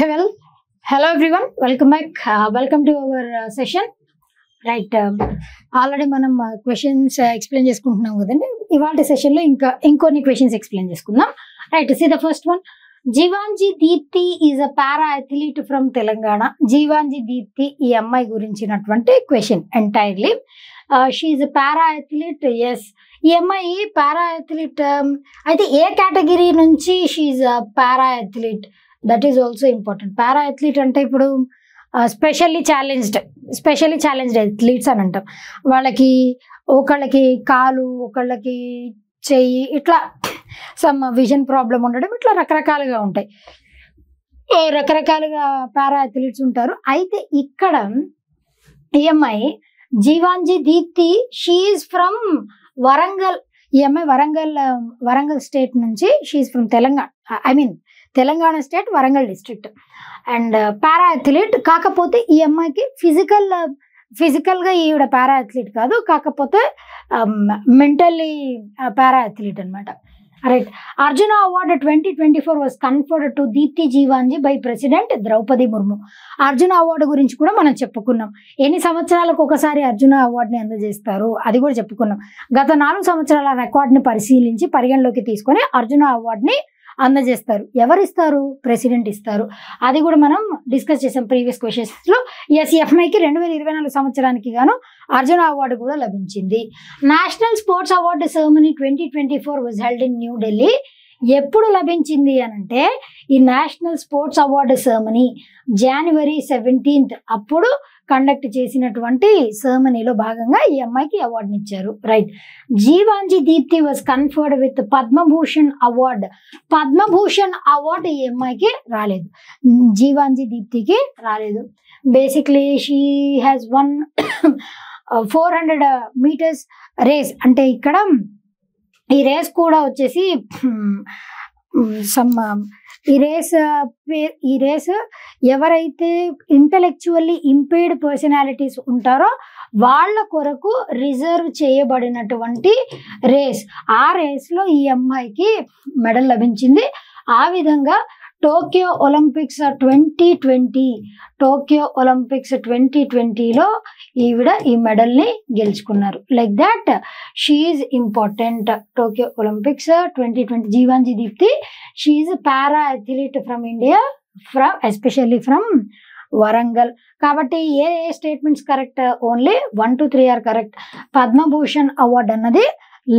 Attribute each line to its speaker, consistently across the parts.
Speaker 1: Well, hello everyone. Welcome back. Welcome to our session. Right. Already మనం questions explain చేసుకుంటున్నాం కదండి. ఇవాళ session లో ఇంకొన్ని questions explain చేసుకుందాం. Right. See the first one. Jeevanji Deepti is a para athlete from Telangana. Jeevanji Deepti ఈ అమ్మాయి గురించినటువంటి question entirely. She is para athlete. Yes, ఈ అమ్మాయి పారా అథ్లీట్ అయితే ఏ కేటగిరీ నుంచి she is para athlete, that is also important. Para athlete అంటే ఇప్పుడు స్పెషల్లీ ఛాలెంజ్డ్ అథ్లీట్స్ అని అంటాం. వాళ్ళకి ఒకళ్ళకి కాలు, ఒకళ్ళకి చెయ్యి, ఇట్లా సమ్ విజన్ ప్రాబ్లం ఉండడం, ఇట్లా రకరకాలుగా ఉంటాయి. రకరకాలుగా పారా అథ్లీట్స్ ఉంటారు. అయితే ఇక్కడ ఈ అమ్మాయి Jeevanji Deepthi, she is from Warangal. ఈ అమ్మాయి వరంగల్ స్టేట్ నుంచి, she is from Telangana state, Warangal district. And para athlete. కాకపోతే ఈ అమ్మాయికి ఫిజికల్గా ఈవిడ పారా అథ్లీట్ కాదు, కాకపోతే మెంటల్లీ పారా అథ్లీట్ అనమాట. Right. Arjuna award 2024 was conferred to Deepthi Jeevanji by president Draupadi Murmu. Arjuna award గురించి కూడా మనం చెప్పుకున్నాం. ఎన్ని సంవత్సరాలకు ఒకసారి అర్జున అవార్డుని అందజేస్తారు అది కూడా చెప్పుకున్నాం. గత 4 సంవత్సరాల రికార్డుని పరిశీలించి పరిగణలోకి తీసుకొని అర్జున అవార్డుని అందజేస్తారు. ఎవరిస్తారు? ప్రెసిడెంట్ ఇస్తారు. అది కూడా మనం డిస్కస్ చేసాం ప్రీవియస్ క్వశ్చన్స్ లో. ఎస్, ఎఫ్ఐకి 2024 సంవత్సరానికి గాను అర్జున అవార్డు కూడా లభించింది. National sports award ceremony 2024 was held in new Delhi. ఎప్పుడు లభించింది అని అంటే, ఈ national sports award ceremony January 17th అప్పుడు కండక్ట్ చేసినటువంటి సెరమనీలో భాగంగా ఈ అమ్మాయికి అవార్డుని ఇచ్చారు. Right. Jeevanji Deepthi was conferred with Padma Bhushan award. Padma Bhushan award ఈ అమ్మాయికి రాలేదు, జీవాంజీ దీప్తికి రాలేదు. Basically she has won 400 meters race. అంటే ఇక్కడ ఈ రేస్ కూడా వచ్చేసి ఈ రేస్ ఎవరైతే ఇంటలెక్చువల్లీ ఇంపేర్డ్ పర్సనాలిటీస్ ఉంటారో వాళ్ళ కొరకు రిజర్వ్ చేయబడినటువంటి రేస్. ఆ రేస్లో ఈ అమ్మాయికి మెడల్ లభించింది. ఆ విధంగా టోక్యో ఒలింపిక్స్ 2020లో ఈవిడ ఈ మెడల్ని గెలుచుకున్నారు. Like that she is important. Tokyo Olympics 2020 Jeevanji Deepthi, she is para athlete from India, especially from Warangal. కాబట్టి ఏ statements correct? Only 1 to 3 are correct. Padma Bhushan award అన్నది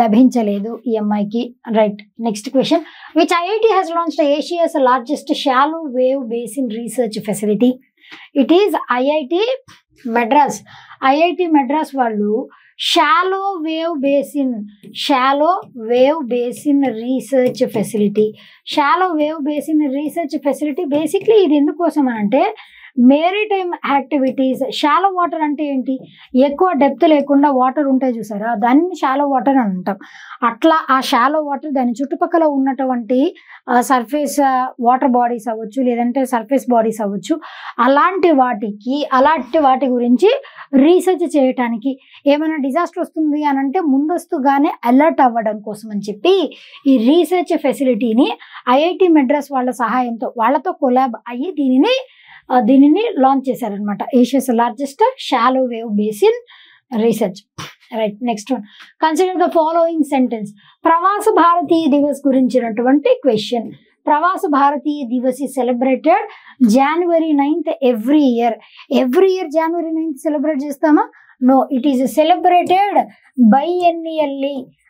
Speaker 1: లభించలేదు ఈ అమ్మాయికి. Right. Next question. Which IIT has launched Asia's largest shallow wave basin research facility? It is IIT Madras. IIT Madras వాళ్ళు shallow wave basin research facility basically ఇది ఎందుకోసం అని అంటే, maritime activities. Shallow water అంటే ఏంటి? ఎక్కువ డెప్త్ లేకుండా వాటర్ ఉంటాయి చూసారా, దాన్ని షాలో వాటర్ అని అంటాం. అట్లా ఆ షాలో వాటర్ దాని చుట్టుపక్కల ఉన్నటువంటి సర్ఫేస్ వాటర్ బాడీస్ అవ్వచ్చు, లేదంటే సర్ఫేస్ బాడీస్ అవ్వచ్చు, అలాంటి వాటి గురించి రీసెర్చ్ చేయటానికి, ఏమైనా డిజాస్టర్ వస్తుంది అని అంటే ముందస్తుగానే అలర్ట్ అవ్వడం కోసం అని చెప్పి ఈ రీసెర్చ్ ఫెసిలిటీని ఐఐటి మెడ్రాస్ వాళ్ళ సహాయంతో, వాళ్ళతో కొలాబ్ అయ్యి దీనిని లాంచ్ చేశారనమాట. Asia's largest shallow wave basin research. Right. Next one. Consider the following sentence. ప్రవాస భారతీయ దివస్ గురించినటువంటి క్వశ్చన్. ప్రవాస భారతీయ Divas is celebrated January 9th every year. January 9th celebrate చేస్తామా? నో, ఇట్ ఈస్ సెలబ్రేటెడ్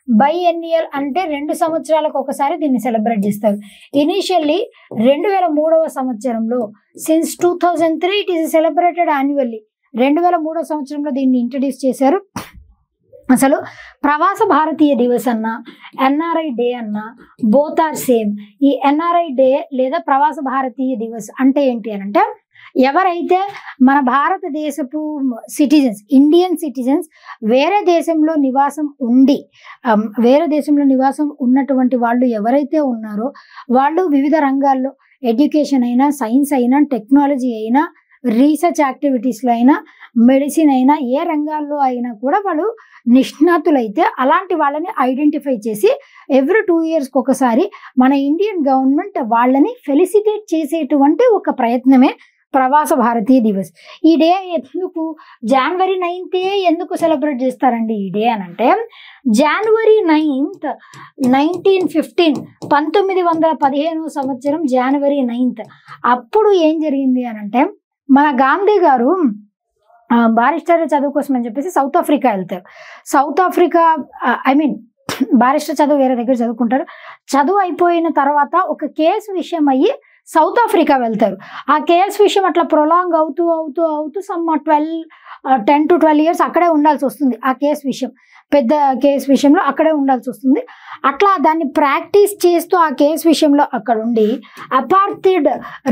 Speaker 1: బైఎన్నియల్ అంటే 2 సంవత్సరాలకు ఒకసారి దీన్ని సెలబ్రేట్ చేస్తారు. ఇనీషియల్లీ 2003 సంవత్సరంలో, since 2003 it is celebrated annually. 2003 సంవత్సరంలో దీన్ని ఇంట్రడ్యూస్ చేశారు. అసలు ప్రవాస భారతీయ దివస్ అన్న, ఎన్ఆర్ఐ డే అన్న, బోత్ ఆర్ సేమ్. ఈ ఎన్ఆర్ఐ డే లేదా ప్రవాస భారతీయ దివస్ అంటే ఏంటి అని అంటే, ఎవరైతే మన భారతదేశపు సిటిజన్స్, ఇండియన్ సిటిజన్స్ వేరే దేశంలో నివాసం ఉన్నటువంటి వాళ్ళు ఎవరైతే ఉన్నారో వాళ్ళు వివిధ రంగాల్లో, ఎడ్యుకేషన్ అయినా, సైన్స్ అయినా, టెక్నాలజీ అయినా, రీసెర్చ్ యాక్టివిటీస్లో అయినా, మెడిసిన్ అయినా, ఏ రంగాల్లో అయినా కూడా వాళ్ళు నిష్ణాతులైతే అలాంటి వాళ్ళని ఐడెంటిఫై చేసి ఎవ్రీ 2 yearsకి ఒకసారి మన ఇండియన్ గవర్నమెంట్ వాళ్ళని ఫెలిసిటేట్ చేసేటువంటి ఒక ప్రయత్నమే ప్రవాస భారతీయ దివస్. ఈ డే ఎందుకు January 9th ఎందుకు సెలబ్రేట్ చేస్తారండి ఈ డే అని అంటే, January 9th 1915 1915 సంవత్సరం January 9th అప్పుడు ఏం జరిగింది అని అంటే, మన గాంధీ గారు బారిస్టర్ చదువు కోసం అని చెప్పేసి సౌత్ ఆఫ్రికా వెళ్తారు. సౌత్ ఆఫ్రికా బారిస్టర్ చదువు వేరే దగ్గర చదువుకుంటారు. చదువు అయిపోయిన తర్వాత ఒక కేసు విషయం అయ్యి సౌత్ ఆఫ్రికా వెళ్తారు. ఆ కేసు విషయం అట్లా ప్రొలాంగ్ అవుతూ సమ్ 10 to 12 years అక్కడే ఉండాల్సి వస్తుంది. ఆ కేసు విషయం, పెద్ద కేసు విషయంలో అక్కడే ఉండాల్సి వస్తుంది. అట్లా దాన్ని ప్రాక్టీస్ చేస్తూ ఆ కేసు విషయంలో అక్కడ ఉండి అపార్థైడ్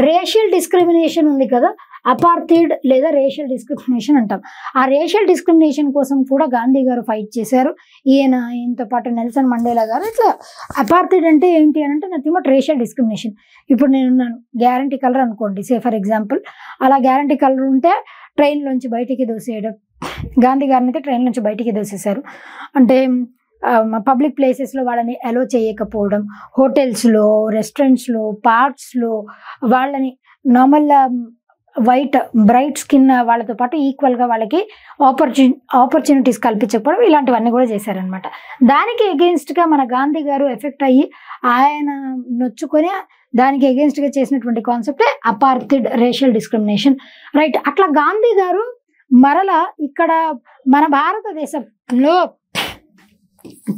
Speaker 1: రేషియల్ డిస్క్రిమినేషన్ ఉంది కదా, అపార్థైడ్ లేదా రేషియల్ డిస్క్రిమినేషన్ అంటాం. ఆ రేషియల్ డిస్క్రిమినేషన్ కోసం కూడా గాంధీ గారు ఫైట్ చేశారు. ఈయనతో పాటు నెల్సన్ మండేలా గారు. ఇట్లా అపార్థైడ్ అంటే ఏంటి అని అంటే నథింగ్ బట్ రేషియల్ డిస్క్రిమినేషన్. ఇప్పుడు నేనున్నాను, గ్యారంటీ కలర్ అనుకోండి, సే ఫర్ ఎగ్జాంపుల్. అలా గ్యారంటీ కలర్ ఉంటే ట్రైన్లోంచి బయటికి దోసేయడం. గాంధీ గారిని అయితే ట్రైన్ నుంచి బయటికి దోసేశారు. అంటే పబ్లిక్ ప్లేసెస్లో వాళ్ళని అలో చేయకపోవడం, హోటల్స్లో, రెస్టారెంట్స్లో, పార్క్స్లో వాళ్ళని నార్మల్ వైట్ బ్రైట్ స్కిన్ వాళ్ళతో పాటు ఈక్వల్గా వాళ్ళకి ఆపర్చునిటీస్ కల్పించకపోవడం, ఇలాంటివన్నీ కూడా చేశారనమాట. దానికి ఎగెయిన్స్ట్గా మన గాంధీ గారు ఎఫెక్ట్ అయ్యి ఆయన నొచ్చుకొని దానికి ఎగెయిన్స్ట్గా చేసినటువంటి కాన్సెప్టే అపార్థైడ్ రేషియల్ డిస్క్రిమినేషన్. రైట్. అట్లా గాంధీ గారు మరలా ఇక్కడ మన భారతదేశంలో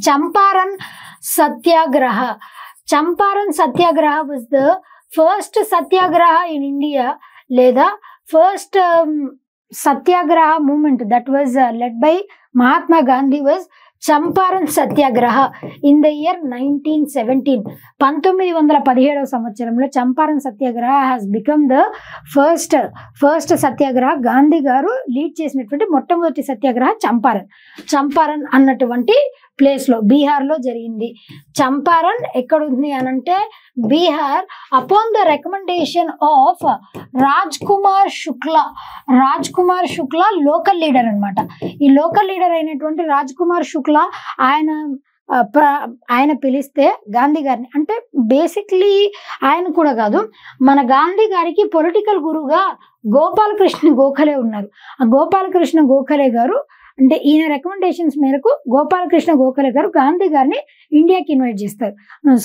Speaker 1: Champaran satyagraha was the first satyagraha in India, లేదా first satyagraha movement that was led by Mahatma Gandhi was Champaran satyagraha in the year 1917. 1917 సంవత్సరంలో Champaran satyagraha has become the first satyagraha. Gandhi గారు లీడ్ చేసినటువంటి మొట్టమొదటి సత్యాగ్రహ చంపారన్ అన్నటువంటి ప్లేస్లో, బీహార్లో జరిగింది. చంపారన్ ఎక్కడుంది అనంటే Bihar, upon the recommendation of Raj Kumar Shukla local leader అనమాట. ఈ లోకల్ లీడర్ అయినటువంటి రాజ్ కుమార్ శుక్లా ఆయన పిలిస్తే గాంధీ గారిని, అంటే బేసిక్లీ ఆయన కూడా కాదు, మన గాంధీ గారికి పొలిటికల్ గురువుగా గోపాలకృష్ణ గోఖలే ఉన్నారు. ఆ గోపాలకృష్ణ గోఖలే గారు, అంటే ఈయన రికమెండేషన్స్ మేరకు గోపాలకృష్ణ గోఖలే గారు గాంధీ గారిని ఇండియాకి ఇన్వైట్ చేస్తారు.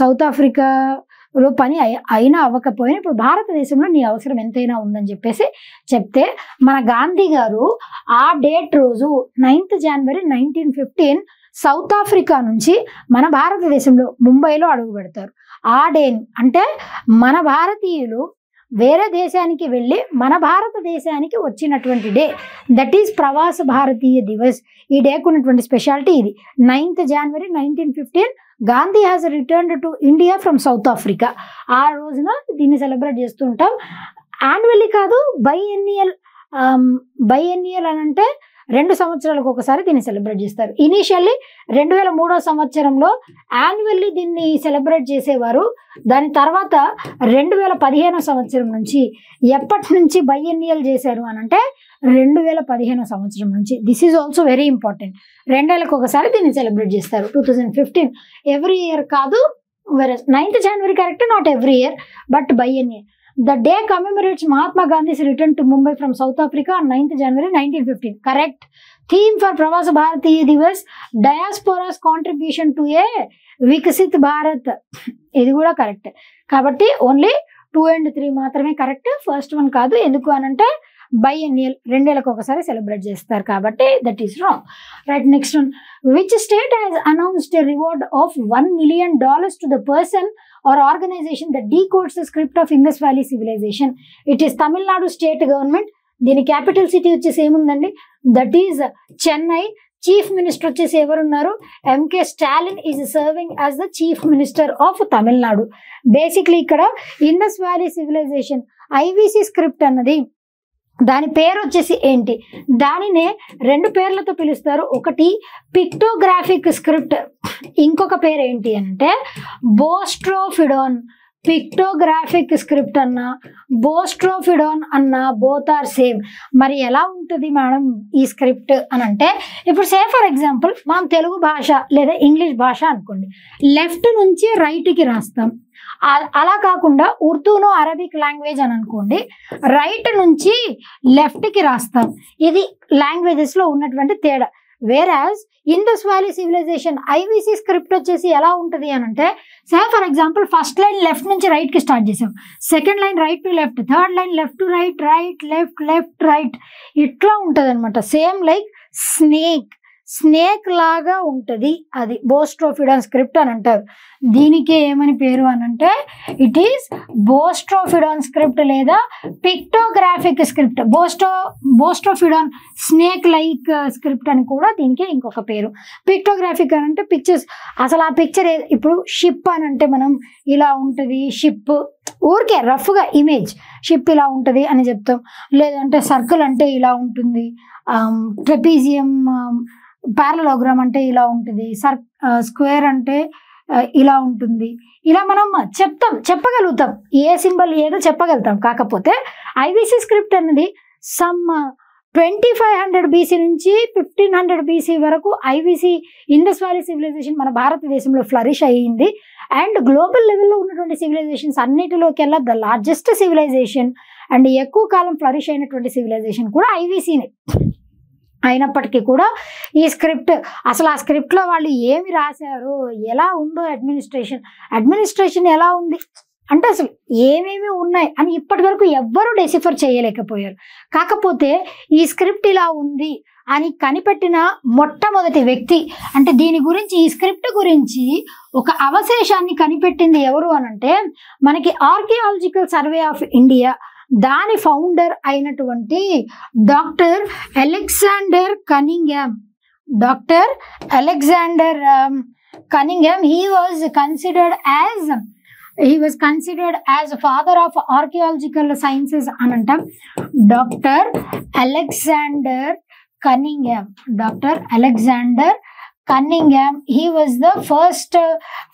Speaker 1: సౌత్ ఆఫ్రికాలో పని అయినా అవ్వకపోయినా ఇప్పుడు భారతదేశంలో నీ అవసరం ఎంతైనా ఉందని చెప్పేసి చెప్తే, మన గాంధీ గారు ఆ డేట్ రోజు 9th January 1915 సౌత్ ఆఫ్రికా నుంచి మన భారతదేశంలో ముంబైలో అడుగు పెడతారు. ఆ డే అంటే మన భారతీయులు వేరే దేశానికి వెళ్ళి మన భారతదేశానికి వచ్చినటువంటి డే, దట్ ఈస్ ప్రవాస భారతీయ దివస్. ఈ డేకు ఉన్నటువంటి స్పెషాలిటీ ఇది. 9th January 1915 Gandhi has returned to India from south Africa. ఆ రోజున దీన్ని సెలబ్రేట్ చేస్తూ ఉంటాం. యాన్యువల్లీ కాదు, బైఎన్నియల్ అని అంటే 2 సంవత్సరాలకు ఒకసారి దీన్ని సెలబ్రేట్ చేస్తారు. ఇనీషియల్లీ 2003 సంవత్సరంలో యాన్యువల్లీ దీన్ని సెలబ్రేట్ చేసేవారు. దాని తర్వాత 2015 సంవత్సరం నుంచి, ఎప్పటి నుంచి బైఎన్నియల్ చేశారు అని అంటే 2015 సంవత్సరం నుంచి. This is also very important. 2 ఏళ్ళకు ఒకసారి దీన్ని సెలబ్రేట్ చేస్తారు. 2015 ఎవ్రీ ఇయర్ కాదు, 9th January correct, not every year but biennial. The day commemorates Mahatma Gandhi's return to Mumbai from South Africa on 9th January 1915. Correct. Theme for Pravasa Bharatiya Divas, Diaspora's contribution to a Vikasit Bharat. ఇది కూడా correct. కాబట్టి only 2 and 3 మాత్రమే correct, first one కాదు. ఎందుకు అనంటే బైఎన్నియల్ 2 ఏళ్ళకు ఒకసారి celebrate చేస్తారు కాబట్టి that is wrong. Right. Next one, which state has announced a reward of $1 million to the person or organization that decodes the script of Indus Valley civilization? It is Tamil Nadu state government. దీని capital city వచ్చేసి ఏముందండి, that is Chennai. Chief minister వచ్చేసి ఎవరున్నారు, MK Stalin is serving as the chief minister of Tamil Nadu. Basically ఇక్కడ Indus valley civilization IVC script అన్నది దాని పేరు వచ్చేసి ఏంటి, దానినే 2 పేర్లతో పిలుస్తారు. ఒకటి పిక్టోగ్రాఫిక్ స్క్రిప్ట్, ఇంకొక పేరు ఏంటి అంటే బోస్ట్రోఫిడాన్. పిక్టోగ్రాఫిక్ స్క్రిప్ట్ అన్నా, బోస్ట్రోఫిడాన్ అన్నా, బోత్ ఆర్ సేమ్. మరి ఎలా ఉంటుంది మేడం ఈ స్క్రిప్ట్ అని అంటే, ఇప్పుడు సే ఫర్ ఎగ్జాంపుల్ మనం తెలుగు భాష లేదా ఇంగ్లీష్ భాష అనుకోండి, లెఫ్ట్ నుంచి రైట్కి రాస్తాం. అలా కాకుండా ఉర్దూను అరబిక్ లాంగ్వేజ్ అని అనుకోండి, రైట్ నుంచి లెఫ్ట్కి రాస్తాం. ఇది లాంగ్వేజెస్లో ఉన్నటువంటి తేడా. Whereas Indus valley civilization IVC script వచ్చేసి ఎలా ఉంటుంది అని అంటే, say for example first line left నుంచి రైట్కి స్టార్ట్ చేసాం, second line right to left, third line left to right, right left left right, ఇట్లా ఉంటుంది అనమాట. సేమ్ లైక్ స్నేక్ లాగా ఉంటుంది. అది బోస్ట్రోఫిడాన్ స్క్రిప్ట్ అని అంటారు. దీనికి ఏమని పేరు అని అంటే, ఇట్ ఈస్ బోస్ట్రోఫిడాన్ స్క్రిప్ట్ లేదా pictographic script. Boustrophedon snake like script అని కూడా దీనికి ఇంకొక పేరు. పిక్టోగ్రాఫిక్ అని అంటే పిక్చర్స్. అసలు ఆ పిక్చర్ ఇప్పుడు షిప్ అని అంటే మనం ఇలా ఉంటుంది షిప్, ఊరికే రఫ్గా ఇమేజ్ షిప్ ఇలా ఉంటుంది అని చెప్తాం. లేదంటే సర్కిల్ అంటే ఇలా ఉంటుంది, ట్రెపీజియం పారలోగ్రామ్ అంటే ఇలా ఉంటుంది, స్క్వేర్ అంటే ఇలా ఉంటుంది. ఇలా మనం చెప్పగలుగుతాం, ఏ సింబల్ ఏదో చెప్పగలుగుతాం. కాకపోతే ఐవిసి స్క్రిప్ట్ అనేది సమ్ 2500 BC నుంచి 1500 BC వరకు ఐవిసి ఇండస్ వ్యాలీ సివిలైజేషన్ మన భారతదేశంలో ఫ్లరిష్ అయ్యింది. అండ్ గ్లోబల్ లెవెల్లో ఉన్నటువంటి సివిలైజేషన్స్ అన్నిటిలోకెల్లా ద లార్జెస్ట్ సివిలైజేషన్ అండ్ ఎక్కువ కాలం ఫ్లరిష్ అయినటువంటి సివిలైజేషన్ కూడా ఐవిసినే. అయినప్పటికీ కూడా ఈ స్క్రిప్ట్, అసలు ఆ స్క్రిప్ట్లో వాళ్ళు ఏమి రాశారు, ఎలా ఉందో అడ్మినిస్ట్రేషన్ ఎలా ఉంది అంటే అసలు ఏమేమి ఉన్నాయి అని ఇప్పటి వరకు ఎవ్వరూ డెసిఫర్ చేయలేకపోయారు. కాకపోతే ఈ స్క్రిప్ట్ ఇలా ఉంది అని కనిపెట్టిన మొట్టమొదటి వ్యక్తి, అంటే దీని గురించి ఈ స్క్రిప్ట్ గురించి ఒక అవశేషాన్ని కనిపెట్టింది ఎవరు అనంటే, మనకి ఆర్కియాలజికల్ సర్వే ఆఫ్ ఇండియా దాని ఫౌండర్ అయినటువంటి doctor Alexander Cunningham. he was considered as father of archaeological sciences అని అంటాం. Doctor Alexander Cunningham he was the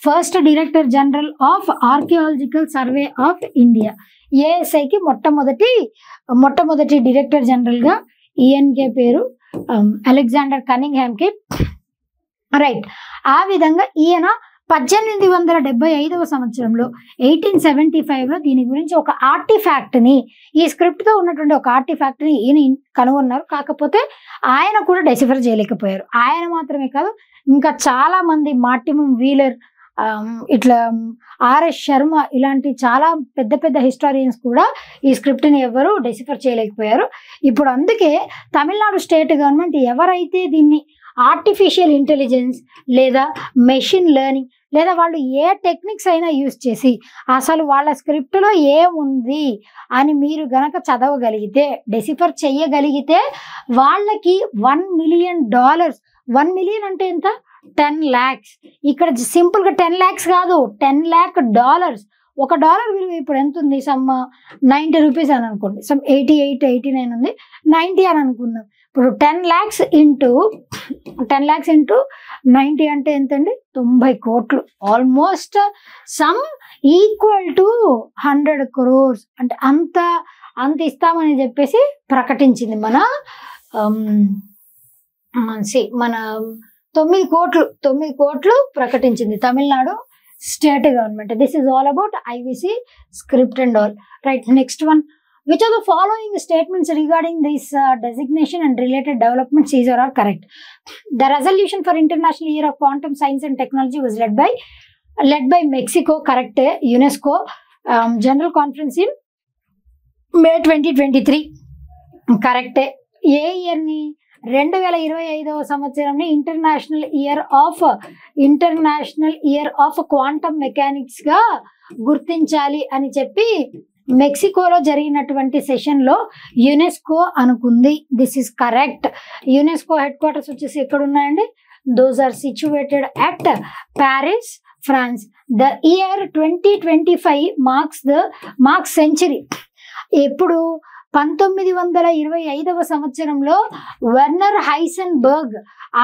Speaker 1: first director general of archaeological survey of India. ఏఎస్ఐకి మొట్టమొదటి డైరెక్టర్ జనరల్గా ఈఎన్కే పేరు Alexander కనింగ్హామ్కి. Right. ఆ విధంగా ఈయన 1875వ సంవత్సరంలో 1875లో దీని గురించి ఒక ఆర్టిఫాక్ట్ని, ఈ స్క్రిప్ట్తో ఉన్నటువంటి ఒక ఆర్టిఫాక్ట్ని ఈయన కనుగొన్నారు. కాకపోతే ఆయన కూడా డెసిఫర్ చేయలేకపోయారు. ఆయన మాత్రమే కాదు, ఇంకా చాలా మంది, మార్టిమం వీలర్, ఇట్లా ఆర్ఎస్ శర్మ ఇలాంటి చాలా పెద్ద పెద్ద హిస్టారియన్స్ కూడా ఈ స్క్రిప్ట్ని ఎవరు డెసిఫర్ చేయలేకపోయారు. ఇప్పుడు అందుకే తమిళనాడు స్టేట్ గవర్నమెంట్ ఎవరైతే దీన్ని ఆర్టిఫిషియల్ ఇంటెలిజెన్స్ లేదా మెషిన్ లెర్నింగ్ లేదా వాళ్ళు ఏ టెక్నిక్స్ అయినా యూజ్ చేసి అసలు వాళ్ళ స్క్రిప్ట్లో ఏముంది అని మీరు గనక చదవగలిగితే, డెసిఫర్ చేయగలిగితే వాళ్ళకి $1 million, 1 million అంటే ఎంత, 10 lakhs. ఇక్కడ సింపుల్గా 10 lakhs కాదు, $10 lakh. $1 విలువ ఇప్పుడు ఎంత ఉంది, సమ్ 90 రూపీస్ అని అనుకోండి, సమ్ 88, 89 ఉంది, 90 అని అనుకుందాం. ఇప్పుడు 10 lakhs ఇంటూ 90 అంటే ఎంతండి, 90 కోట్లు. Almost sum equal to 100 crores. అంటే అంత ఇస్తామని చెప్పేసి ప్రకటించింది మన 9 కోట్లు ప్రకటించింది Tamil Nadu state government. This is all about ఐవిసి script and all. Right. Next one. Which of the following statements regarding this designation and related developments is or are correct? The resolution for International Year of Quantum Science and Technology was led by Mexico. Correct. UNESCO General Conference in May 2023. Correct. ఏ ఇయర్ని, 2025వ సంవత్సరంని international year of quantum mechanics గా గుర్తించాలి అని చెప్పి మెక్సికోలో జరిగినటువంటి సెషన్లో యునెస్కో అనుకుంది. This is correct. UNESCO headquarters వచ్చేసి ఎక్కడ ఉన్నాయండి, those are situated at Paris, France. The year 2025 marks century. ఎప్పుడు 1925వ సంవత్సరంలో వెర్నర్ హైసెన్బర్గ్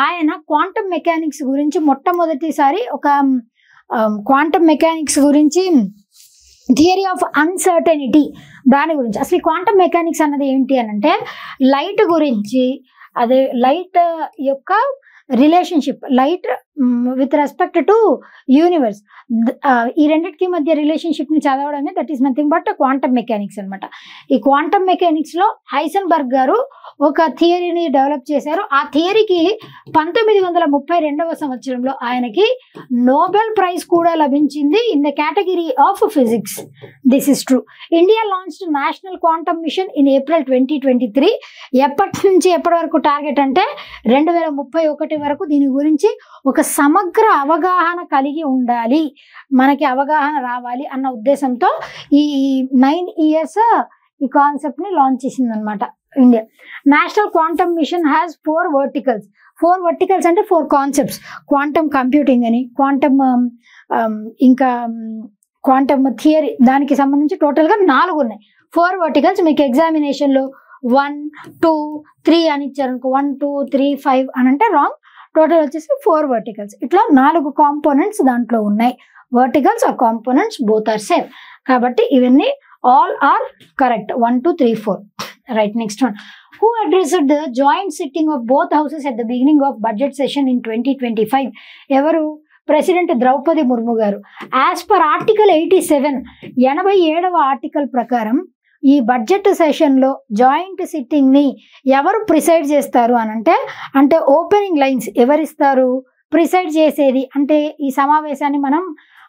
Speaker 1: ఆయన క్వాంటమ్ మెకానిక్స్ గురించి మొట్టమొదటిసారి ఒక క్వాంటమ్ మెకానిక్స్ గురించి థియరీ ఆఫ్ అన్సర్టనిటీ దాని గురించి. అసలు ఈ క్వాంటమ్ మెకానిక్స్ అన్నది ఏంటి అని అంటే లైట్ గురించి, అదే లైట్ యొక్క relationship, light with respect to universe, ఈ రెండింటికి మధ్య రిలేషన్షిప్ని చదవడమే that is nothing but quantum mechanics అనమాట. ఈ క్వాంటమ్ మెకానిక్స్లో హైసెన్బర్గ్ గారు ఒక థియరీని డెవలప్ చేశారు. ఆ థియరీకి 1932 సంవత్సరంలో ఆయనకి నోబెల్ ప్రైజ్ కూడా లభించింది in the category of physics. This is true. India launched national quantum mission in April 2023. ఎప్పటి నుంచి ఎప్పటి వరకు టార్గెట్ అంటే 2031 వరకు దీని గురించి ఒక సమగ్ర అవగాహన కలిగి ఉండాలి, మనకి అవగాహన రావాలి అన్న ఉద్దేశంతో ఈ 9 years ఈ కాన్సెప్ట్ని లాంచ్ చేసింది అనమాట India. National quantum mission has 4 verticals. 4 verticals అంటే 4 కాన్సెప్ట్స్. క్వాంటమ్ కంప్యూటింగ్ అని, క్వాంటమ్ ఇంకా క్వాంటమ్ థియరీ, దానికి సంబంధించి టోటల్గా 4 ఉన్నాయి. 4 verticals. మీకు ఎగ్జామినేషన్లో 1, 2, 3 అని ఇచ్చారనుకో, 1, 2, 3, 5 అని అంటే రాంగ్. టోటల్ వచ్చేసి 4 verticals. ఇట్లా 4 కాంపోనెంట్స్ దాంట్లో ఉన్నాయి. Verticals or components both are same. కాబట్టి ఇవన్నీ all are correct. 1, 2, 3, 4. Right. Next one. Who addressed the joint sitting of both houses at the beginning of budget session in 2025? ఎవరు? President Draupadi Murmu గారు. As per article 87, 87వ article ప్రకారం ఈ budget సెషన్లో joint సిట్టింగ్ని ఎవరు preside చేస్తారు అని అంటే ఓపెనింగ్ లైన్స్ ఎవరిస్తారు? ప్రిసైడ్ చేసేది అంటే ఈ సమావేశాన్ని మనం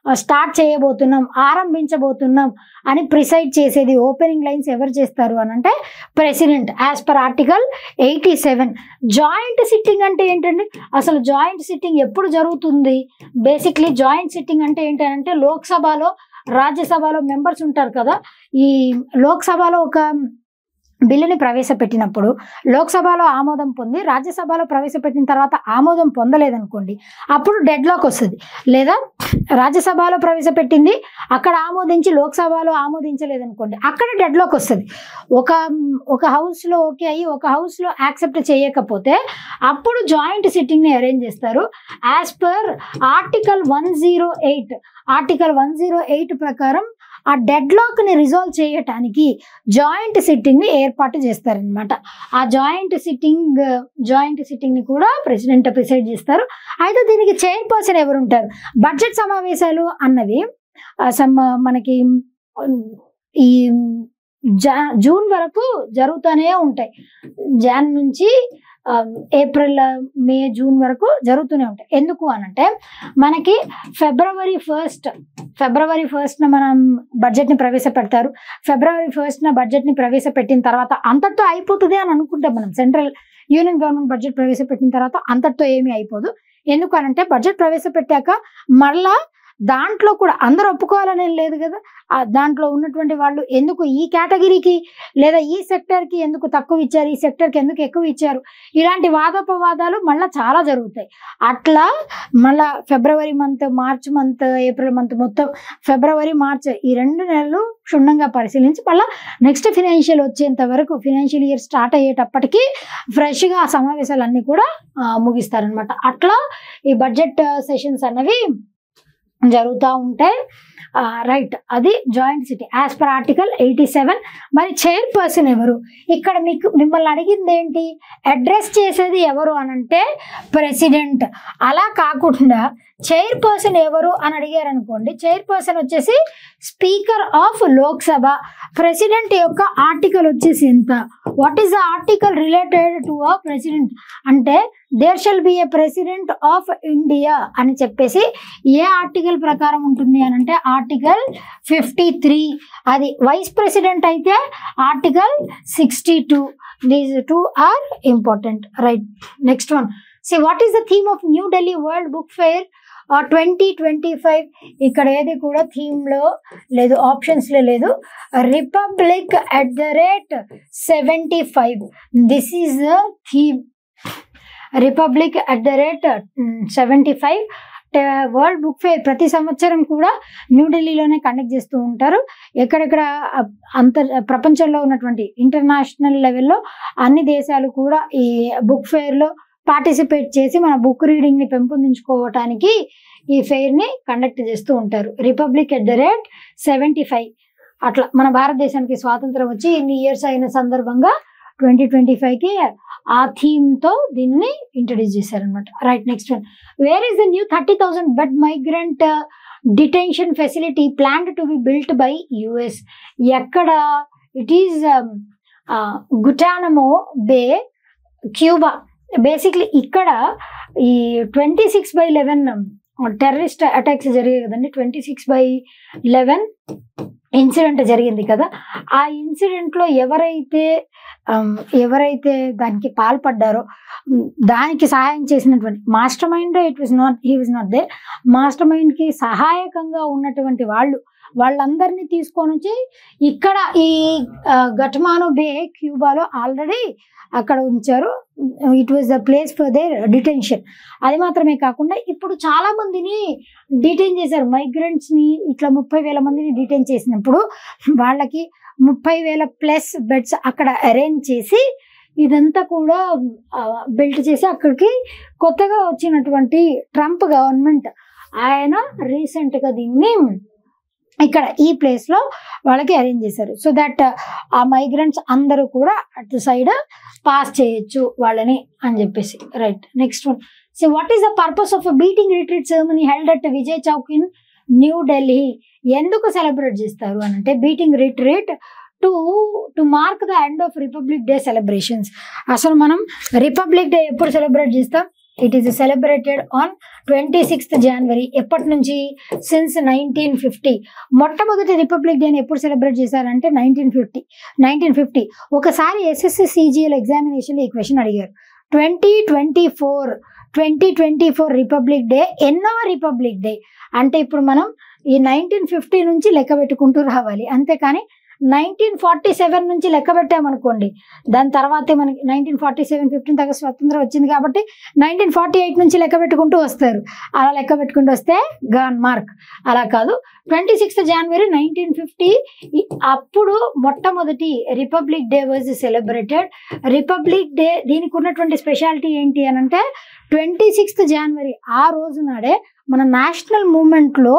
Speaker 1: స్టార్ట్ చేయబోతున్నాం, ఆరంభించబోతున్నాం అని ప్రిసైడ్ చేసేది, ఓపెనింగ్ లైన్స్ ఎవరు చేస్తారు అని అంటే president, as per article 87. Joint sitting అంటే ఏంటండి? అసలు జాయింట్ సిట్టింగ్ ఎప్పుడు జరుగుతుంది? బేసిక్లీ జాయింట్ సిట్టింగ్ అంటే ఏంటంటే లోక్సభలో, రాజ్యసభలో మెంబర్స్ ఉంటారు కదా, ఈ లోక్సభలో ఒక బిల్లుని ప్రవేశపెట్టినప్పుడు లోక్సభలో ఆమోదం పొంది రాజ్యసభలో ప్రవేశపెట్టిన తర్వాత ఆమోదం పొందలేదనుకోండి, అప్పుడు డెడ్ లాక్ వస్తుంది. లేదా రాజ్యసభలో ప్రవేశపెట్టింది, అక్కడ ఆమోదించి లోక్సభలో ఆమోదించలేదనుకోండి, అక్కడ డెడ్ లాక్ వస్తుంది. ఒక హౌస్లో ఓకే అయ్యి ఒక హౌస్లో యాక్సెప్ట్ చేయకపోతే అప్పుడు జాయింట్ సిట్టింగ్ని అరేంజ్ చేస్తారు. యాజ్ పర్ ఆర్టికల్ 108, ఆర్టికల్ 108 ప్రకారం ఆ డెడ్ లాక్ని రిజాల్వ్ చేయటానికి జాయింట్ సిట్టింగ్ని ఏర్పాటు చేస్తారనమాట. ఆ జాయింట్ సిట్టింగ్ని కూడా ప్రెసిడెంట్ ప్రిసైడ్ చేస్తారు. అయితే దీనికి చైర్పర్సన్ ఎవరు ఉంటారు? బడ్జెట్ సమావేశాలు అన్నవి మనకి ఈ జూన్ వరకు జరుగుతూనే ఉంటాయి. జాన్ నుంచి ఏప్రిల్, మే, జూన్ వరకు జరుగుతూనే ఉంటాయి. ఎందుకు అనంటే మనకి ఫిబ్రవరి 1న మనం బడ్జెట్ని ప్రవేశపెడతారు. ఫిబ్రవరి 1న బడ్జెట్ని ప్రవేశపెట్టిన తర్వాత అంతటితో అయిపోతుంది అని అనుకుంటాం మనం. సెంట్రల్ యూనియన్ గవర్నమెంట్ బడ్జెట్ ప్రవేశపెట్టిన తర్వాత అంతటితో ఏమీ అయిపోదు. ఎందుకు అనంటే బడ్జెట్ ప్రవేశపెట్టాక మళ్ళా దాంట్లో కూడా అందరూ ఒప్పుకోవాలనే లేదు కదా, దాంట్లో ఉన్నటువంటి వాళ్ళు ఎందుకు ఈ కేటగిరీకి లేదా ఈ సెక్టర్కి ఎందుకు తక్కువ ఇచ్చారు, ఈ సెక్టర్కి ఎందుకు ఎక్కువ ఇచ్చారు, ఇలాంటి వాదోపవాదాలు మళ్ళీ చాలా జరుగుతాయి. అట్లా మళ్ళీ February month, March month, April month, మొత్తం ఫిబ్రవరి, మార్చ్ ఈ 2 నెలలు క్షుణ్ణంగా పరిశీలించి మళ్ళీ నెక్స్ట్ ఫినాన్షియల్ వచ్చేంత వరకు, ఫినాన్షియల్ ఇయర్ స్టార్ట్ అయ్యేటప్పటికి ఫ్రెష్గా ఆ సమావేశాలన్నీ కూడా ముగిస్తారనమాట. అట్లా ఈ బడ్జెట్ సెషన్స్ అన్నవి జరుగుతూ ఉంటాయి. రైట్. అది joint sitting as per article 87. మరి చైర్పర్సన్ ఎవరు? ఇక్కడ మిమ్మల్ని అడిగింది ఏంటి? అడ్రస్ చేసేది ఎవరు అనంటే ప్రెసిడెంట్. అలా కాకుండా చైర్పర్సన్ ఎవరు అని అడిగారు అనుకోండి, చైర్పర్సన్ వచ్చేసి స్పీకర్ ఆఫ్ లోక్సభ. ప్రెసిడెంట్ యొక్క ఆర్టికల్ వచ్చేసి ఎంత? What is the article related to a president అంటే there shall be a president of India అని చెప్పేసి ఏ ఆర్టికల్ ప్రకారం ఉంటుంది అని అంటే ఆర్టికల్ 53. అది వైస్ ప్రెసిడెంట్ అయితే article 62. These 2 are important. Right. Next one. See, what is the theme of New Delhi World Book Fair 2025? ఇక్కడ ఏది కూడా థీమ్లో లేదు, ఆప్షన్స్లో లేదు. Republic @75. This is the theme. Republic @75 world book fair ప్రతి సంవత్సరం కూడా న్యూఢిల్లీలోనే కండక్ట్ చేస్తూ ఉంటారు. ఎక్కడెక్కడ ప్రపంచంలో ఉన్నటువంటి ఇంటర్నేషనల్ లెవెల్లో అన్ని దేశాలు కూడా ఈ బుక్ ఫేర్లో పార్టిసిపేట్ చేసి మన బుక్ రీడింగ్ని పెంపొందించుకోవటానికి ఈ ఫెయిర్ని కండక్ట్ చేస్తూ ఉంటారు. republic@75 అట్లా మన భారతదేశానికి స్వాతంత్రం వచ్చి ఇన్ని ఇయర్స్ అయిన సందర్భంగా 2025కి ఆ థీమ్తో దీన్ని ఇంట్రడ్యూస్ చేశారనమాట. Right, next one. Where is the new 30,000 bed migrant detention facility planned to be built by US? ఎక్కడ? It is Guantanamo bay, Cuba. Basically ఇక్కడ ఈ 26/11 టెర్రరిస్ట్ అటాక్స్ జరిగాయి కదండి. 26/11 ఇన్సిడెంట్ జరిగింది కదా. ఆ ఇన్సిడెంట్లో ఎవరైతే దానికి పాల్పడ్డారో దానికి సహాయం చేసినటువంటి master mind, he was not there. Master మైండ్కి సహాయకంగా ఉన్నటువంటి వాళ్ళందరినీ తీసుకొని వచ్చి ఇక్కడ ఈ గట్మానో బే క్యూబాలో ఆల్రెడీ అక్కడ ఉంచారు. It was the place for their detention. అది మాత్రమే కాకుండా ఇప్పుడు చాలా మందిని డిటైన్ చేశారు. మైగ్రెంట్స్ని ఇట్లా 30,000 మందిని డిటైన్ చేసినప్పుడు వాళ్ళకి 30,000+ బెడ్స్ అక్కడ అరేంజ్ చేసి ఇదంతా కూడా బిల్ట్ చేసి అక్కడికి కొత్తగా వచ్చినటువంటి ట్రంప్ గవర్నమెంట్ ఆయన రీసెంట్గా దీన్ని ఇక్కడ ఈ ప్లేస్లో వాళ్ళకి అరేంజ్ చేశారు. సో దట్ ఆ మైగ్రెంట్స్ అందరూ కూడా అటు సైడ్ పాస్ చేయొచ్చు వాళ్ళని అని చెప్పేసి. Right, next one. So what is the purpose of beating retreat ceremony held at Vijay Chowk in new Delhi? ఎందుకు సెలబ్రేట్ చేస్తారు అని అంటే beating retreat to mark the end of republic day celebrations. అసలు మనం రిపబ్లిక్ డే ఎప్పుడు సెలబ్రేట్ చేస్తాం? It is celebrated on 26th January. ఎప్పటి నుంచి? సిన్స్ 1950. మొట్టమొదటి రిపబ్లిక్ డేని ఎప్పుడు సెలబ్రేట్ చేశారంటే 1950. ఒకసారి SSC CGL ఎగ్జామినేషన్లో ఈ క్వశ్చన్ అడిగారు. 2024 రిపబ్లిక్ డే ఎన్నో రిపబ్లిక్ డే అంటే ఇప్పుడు మనం ఈ 1950 నుంచి లెక్క పెట్టుకుంటూ రావాలి. అంతేకాని 1947 నుంచి లెక్క పెట్టామనుకోండి, దాని తర్వాతే మనకి 1947 15th August స్వతంత్రం వచ్చింది కాబట్టి 1948 నుంచి లెక్క పెట్టుకుంటూ వస్తారు. అలా లెక్క పెట్టుకుంటూ వస్తే గాన్ మార్క్. అలా కాదు, 26th January 1950 అప్పుడు మొట్టమొదటి republic day was celebrated. Republic day దీనికి ఉన్నటువంటి స్పెషాలిటీ ఏంటి అని అంటే 26th January ఆ రోజు నాడే మన నేషనల్ మూమెంట్లో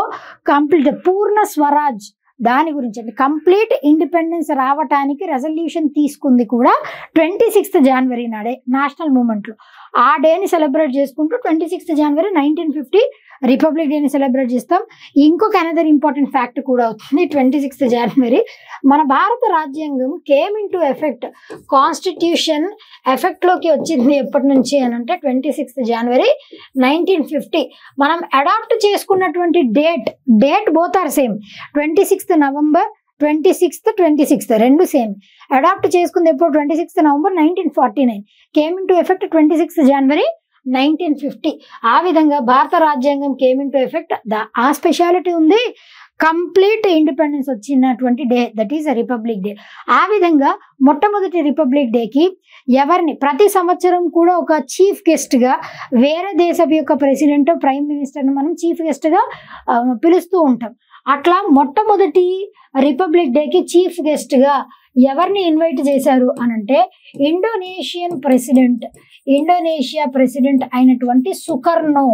Speaker 1: కంప్లీట్ పూర్ణ స్వరాజ్ దాని గురించి అంటే కంప్లీట్ ఇండిపెండెన్స్ రావటానికి రెజల్యూషన్ తీసుకుంది కూడా 26th January నాడే నేషనల్ మూమెంట్లో. ఆ డేని సెలబ్రేట్ చేసుకుంటూ 26th January 1950 రిపబ్లిక్ డేని సెలబ్రేట్ చేస్తాం. ఇంకొక అనదర్ ఇంపార్టెంట్ ఫ్యాక్ట్ కూడా అవుతుంది. 26th January మన భారత రాజ్యాంగం came into effect, constitution ఎఫెక్ట్లోకి వచ్చింది ఎప్పటి నుంచి అని అంటే 26th January 1950. మనం అడాప్ట్ చేసుకున్నటువంటి date both are same. 26th November 26th రెండు సేమ్. అడాప్ట్ చేసుకుంది ఎప్పుడు? 26th November 1949. Came into effect 26th January 1950. ఆ విధంగా భారత రాజ్యాంగం కేమ్ ఇన్ టు ఎఫెక్ట్. ఆ స్పెషాలిటీ ఉంది. కంప్లీట్ ఇండిపెండెన్స్ వచ్చినటువంటి day, that is republic day. ఆ విధంగా మొట్టమొదటి రిపబ్లిక్ డేకి ఎవరిని ప్రతి సంవత్సరం కూడా ఒక చీఫ్ గెస్ట్గా వేరే దేశం యొక్క ప్రెసిడెంట్, ప్రైమ్ మినిస్టర్ని మనం చీఫ్ గెస్ట్గా పిలుస్తూ ఉంటాం. అట్లా మొట్టమొదటి రిపబ్లిక్ డేకి చీఫ్ గెస్ట్గా ఎవరిని ఇన్వైట్ చేశారు అనంటే ఇండోనేషియా ప్రెసిడెంట్ అయినటువంటి సుకర్నో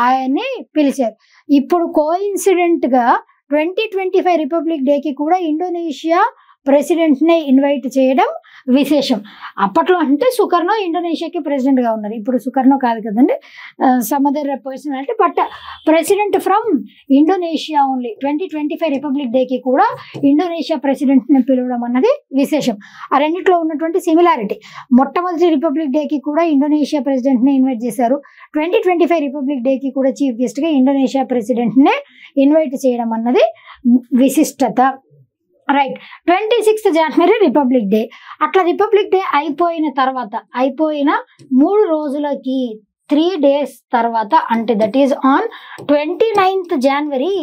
Speaker 1: ఆయన్ని పిలిచారు. ఇప్పుడు కోఇన్సిడెంట్గా 2025 రిపబ్లిక్ డేకి కూడా ఇండోనేషియా ప్రెసిడెంట్నే ఇన్వైట్ చేయడం విశేషం. అప్పట్లో అంటే సుకర్నో ఇండోనేషియాకి ప్రెసిడెంట్గా ఉన్నారు. ఇప్పుడు సుకర్నో కాదు కదండి, some other personality, but president from Indonesia only. 2025 republic డేకి కూడా ఇండోనేషియా ప్రెసిడెంట్ని పిలవడం అన్నది విశేషం. ఆ రెండిట్లో ఉన్నటువంటి సిమిలారిటీ. మొట్టమొదటి రిపబ్లిక్ డేకి కూడా ఇండోనేషియా ప్రెసిడెంట్ని ఇన్వైట్ చేశారు. 2025 రిపబ్లిక్ డేకి కూడా చీఫ్ గెస్ట్గా ఇండోనేషియా ప్రెసిడెంట్ని ఇన్వైట్ చేయడం అన్నది విశిష్టత. Right, 26th January republic day. అట్లా రిపబ్లిక్ డే అయిపోయిన 3 రోజులకి 3 days తర్వాత అంటే that is on 29th January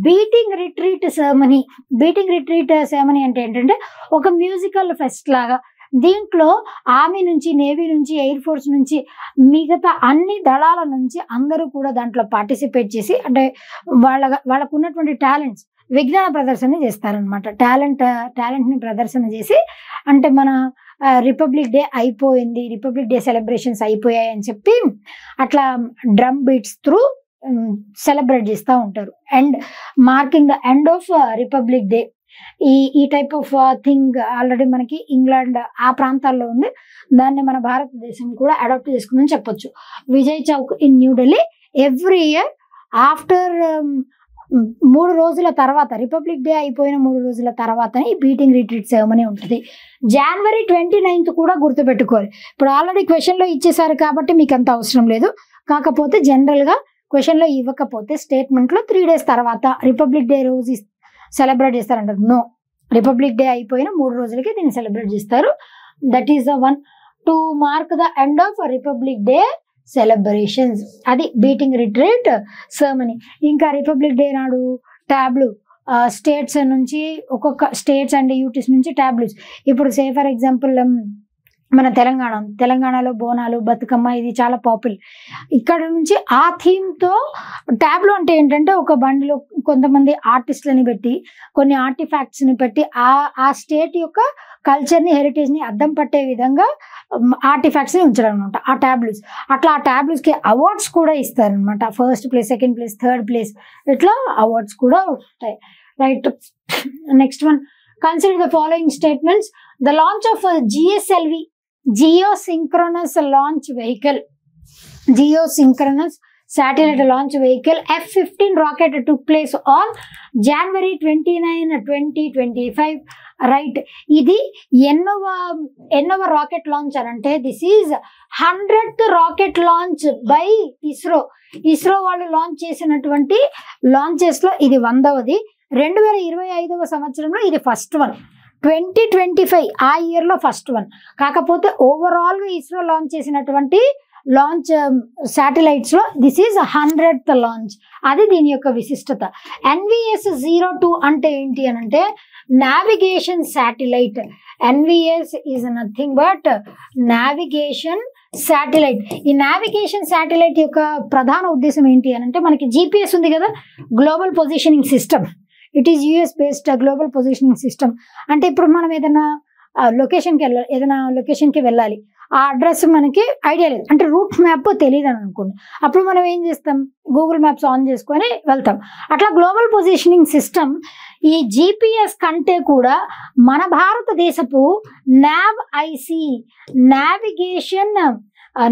Speaker 1: beating retreat ceremony అంటే ఏంటంటే ఒక మ్యూజికల్ ఫెస్ట్ లాగా. దీంట్లో ఆర్మీ నుంచి, నేవీ నుంచి, ఎయిర్ ఫోర్స్ నుంచి, మిగతా అన్ని దళాల నుంచి అందరూ కూడా దాంట్లో పార్టిసిపేట్ చేసి అంటే వాళ్ళకు ఉన్నటువంటి టాలెంట్స్ విజ్ఞాన ప్రదర్శన చేస్తారనమాట. టాలెంట్ని ప్రదర్శన చేసి అంటే మన రిపబ్లిక్ డే అయిపోయింది, రిపబ్లిక్ డే సెలబ్రేషన్స్ అయిపోయాయి అని చెప్పి అట్లా డ్రమ్ బీట్స్ త్రూ సెలబ్రేట్ చేస్తూ ఉంటారు. And marking the end of republic day. ఈ టైప్ ఆఫ్ థింగ్ ఆల్రెడీ మనకి ఇంగ్లాండ్ ఆ ప్రాంతాల్లో ఉంది. దాన్ని మన భారతదేశం కూడా అడాప్ట్ చేసుకుందని చెప్పొచ్చు. Vijay Chowk in New Delhi every year after 3 రోజుల తర్వాత, రిపబ్లిక్ డే అయిపోయిన 3 రోజుల తర్వాతనే ఈ బీటింగ్ రిట్రీట్ సెరమనీ ఉంటుంది. జనవరి 29th కూడా గుర్తుపెట్టుకోవాలి. ఇప్పుడు ఆల్రెడీ క్వశ్చన్లో ఇచ్చేసారు కాబట్టి మీకు అంత అవసరం లేదు. కాకపోతే జనరల్గా క్వశ్చన్లో ఇవ్వకపోతే స్టేట్మెంట్లో 3 days తర్వాత రిపబ్లిక్ డే రోజు సెలబ్రేట్ చేస్తారంటారు. నో, రిపబ్లిక్ డే అయిపోయిన 3 రోజులకి దీన్ని సెలబ్రేట్ చేస్తారు. That is the one to mark the end of republic day celebrations. అది బీటింగ్ రిట్రీట్ సెరమనీ. ఇంకా రిపబ్లిక్ డే నాడు ట్యాబ్లు స్టేట్స్ నుంచి, ఒక్కొక్క స్టేట్స్ అండ్ యూటీస్ నుంచి ట్యాబ్లూస్. ఇప్పుడు సే ఫర్ ఎగ్జాంపుల్ మన తెలంగాణలో బోనాలు, బతుకమ్మ ఇది చాలా పాపులర్. ఇక్కడ నుంచి ఆ థీమ్తో ట్యాబ్లు అంటే ఏంటంటే ఒక బండిలో కొంతమంది ఆర్టిస్టులని పెట్టి, కొన్ని ఆర్టిఫాక్ట్స్ని పెట్టి ఆ స్టేట్ యొక్క కల్చర్ని, హెరిటేజ్ని అద్దం పట్టే విధంగా ఆర్టిఫాక్ట్స్ని ఉంచడం అనమాట ఆ ట్యాబ్లూస్. అట్లా ఆ ట్యాబ్లూస్కి అవార్డ్స్ కూడా ఇస్తారనమాట. 1st place, 2nd place, 3rd place ఇట్లా అవార్డ్స్ కూడా ఉంటాయి. Right, next one, consider the following statements. The launch of GSLV, Geosynchronous Launch Vehicle, Geosynchronous Satellite Launch Vehicle F-15 rocket took place on January 29, 2025. Right, ఇది ఎన్నవ rocket launch అని అంటే this is 100th rocket launch by ISRO వాళ్ళు launch చేసినటువంటి లాంచెస్లో ఇది 100వది. 2025వ సంవత్సరంలో ఇది first one. 2025 ఆ ఇయర్లో ఫస్ట్ వన్. కాకపోతే ఓవరాల్గా ఇస్రో లాంచ్ చేసినటువంటి లాంచ్ శాటిలైట్స్లో దిస్ ఈజ్ 100th లాంచ్. అది దీని యొక్క విశిష్టత. NVS-02 అంటే ఏంటి అని అంటే navigation satellite. NVS is nothing but navigation satellite. ఈ నావిగేషన్ శాటిలైట్ యొక్క ప్రధాన ఉద్దేశం ఏంటి అని అంటే మనకి GPS ఉంది కదా, global positioning system. It is US based global positioning system. అంటే ఇప్పుడు మనం ఏదైనా లొకేషన్కి వెళ్ళాలి, ఆ అడ్రస్ మనకి ఐడియా లేదు, అంటే రూట్ మ్యాప్ తెలియదు అని అనుకోండి. అప్పుడు మనం ఏం చేస్తాం, గూగుల్ మ్యాప్స్ ఆన్ చేసుకొని వెళ్తాం. అట్లా గ్లోబల్ పొజిషనింగ్ సిస్టమ్ ఈ GPS కంటే కూడా మన భారతదేశపు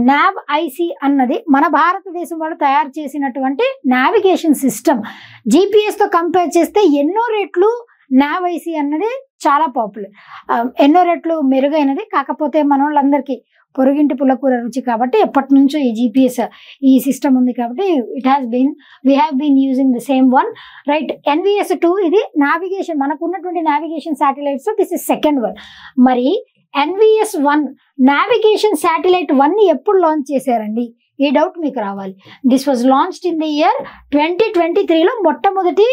Speaker 1: NAV-IC అన్నది మన భారతదేశం వాళ్ళు తయారు చేసినటువంటి నావిగేషన్ సిస్టమ్. GPSతో కంపేర్ చేస్తే ఎన్నో రెట్లు NAV-IC అన్నది చాలా పాపులర్, ఎన్నో రెట్లు మెరుగైనది. కాకపోతే మన వాళ్ళందరికీ పొరుగింటి పుల్లకూర రుచి కాబట్టి ఎప్పటి నుంచో ఈ GPS ఈ సిస్టమ్ ఉంది కాబట్టి we have been using the same one. Right, NVS-2 ఇది నావిగేషన్, మనకు ఉన్నటువంటి navigation satellites this is second one. మరి NVS-1 నావిగేషన్ శాటిలైట్ 1ని ఎప్పుడు లాంచ్ చేశారండి? ఈ డౌట్ మీకు రావాలి. This was launched in the year 2023లో మొట్టమొదటి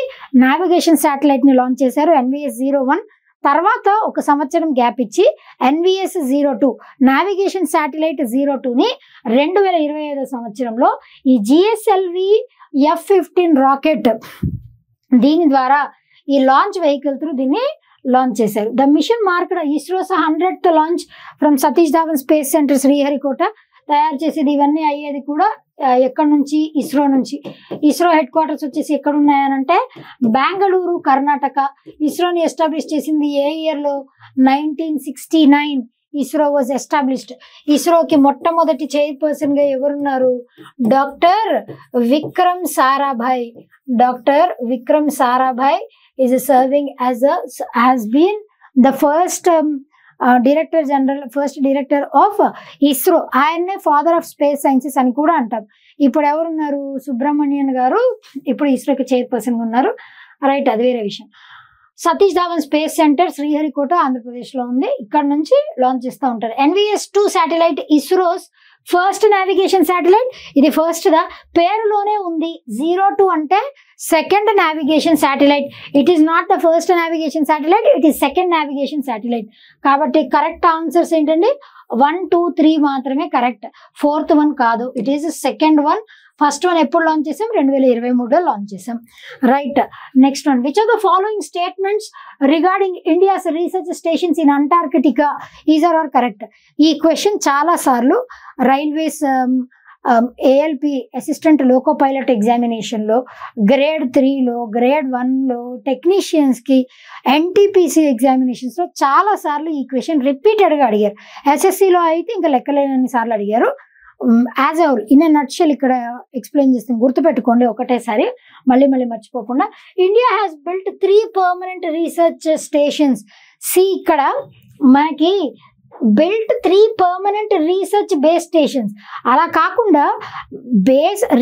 Speaker 1: నావిగేషన్ శాటిలైట్ని లాంచ్ చేశారు NVS-01. తర్వాత ఒక సంవత్సరం గ్యాప్ ఇచ్చి NVS-02 నావిగేషన్ శాటిలైట్ 02ని 2025 సంవత్సరంలో ఈ GSLV F-15 రాకెట్ దీని ద్వారా ఈ లాంచ్ వెహికల్ త్రూ దీన్ని లాంచ్ చేశారు. The mission marked ISRO's 100th launch from Satish Dhawan space centre Sriharikota. తయారు చేసేది ఇవన్నీ అయ్యేది కూడా ఎక్కడి నుంచి, ఇస్రో నుంచి. ఇస్రో హెడ్ క్వార్టర్స్ వచ్చేసి ఎక్కడ ఉన్నాయనంటే బెంగళూరు, కర్ణాటక. ఇస్రోని ఎస్టాబ్లిష్ చేసింది ఏ ఇయర్లో? 1969 ఇస్రో వాజ్ ఎస్టాబ్లిష్డ్. ఇస్రోకి మొట్టమొదటి చైర్పర్సన్గా ఎవరున్నారు? Doctor Vikram Sarabhai. Doctor Vikram Sarabhai is serving as has been the first first director of ISRO. ఆయన్నే ఫాదర్ ఆఫ్ స్పేస్ సైన్సెస్ అని కూడా అంటాం. ఇప్పుడు ఎవరున్నారు? సుబ్రహ్మణ్యన్ గారు ఇప్పుడు ఇస్రోకి చైర్పర్సన్గా ఉన్నారు. రైట్, అది వేరే విషయం. సతీష్ ధావన్ స్పేస్ సెంటర్ శ్రీహరికోట ఆంధ్రప్రదేశ్లో ఉంది. ఇక్కడ నుంచి లాంచ్ చేస్తూ ఉంటారు. NVS-2 satellite ISRO's first navigation satellite. ఇది ఫస్ట్ దా పేరులోనే ఉంది. 02 అంటే second navigation satellite. It is not the first navigation satellite, it is second navigation satellite. కాబట్టి కరెక్ట్ ఆన్సర్స్ ఏంటండి? 1, 2, 3 మాత్రమే కరెక్ట్. 4th వన్ కాదు. It is second one. First one ఎప్పుడు launch చేసాం? 2023లో లాంచ్ చేసాం. Right. Next one, which are the following statements regarding India's research stations in Antarctica is are correct? ఈ question చాలా సార్లు railways ALP assistant loco pilot ఎగ్జామినేషన్లో, grade 3లో, grade 1లో, టెక్నీషియన్స్కి, ఎన్టీపీసీ ఎగ్జామినేషన్స్లో చాలా సార్లు ఈ క్వశ్చన్ రిపీటెడ్గా అడిగారు. ఎస్ఎస్సిలో అయితే ఇంకా లెక్కలేని సార్లు అడిగారు. As our in a nutshell ఇక్కడ ఎక్స్ప్లెయిన్ చేస్తాను, గుర్తుపెట్టుకోండి ఒకటేసారి, మళ్ళీ India has built 3 permanent research stations. ఇక్కడ మనకి built 3 permanent research base stations. అలా కాకుండా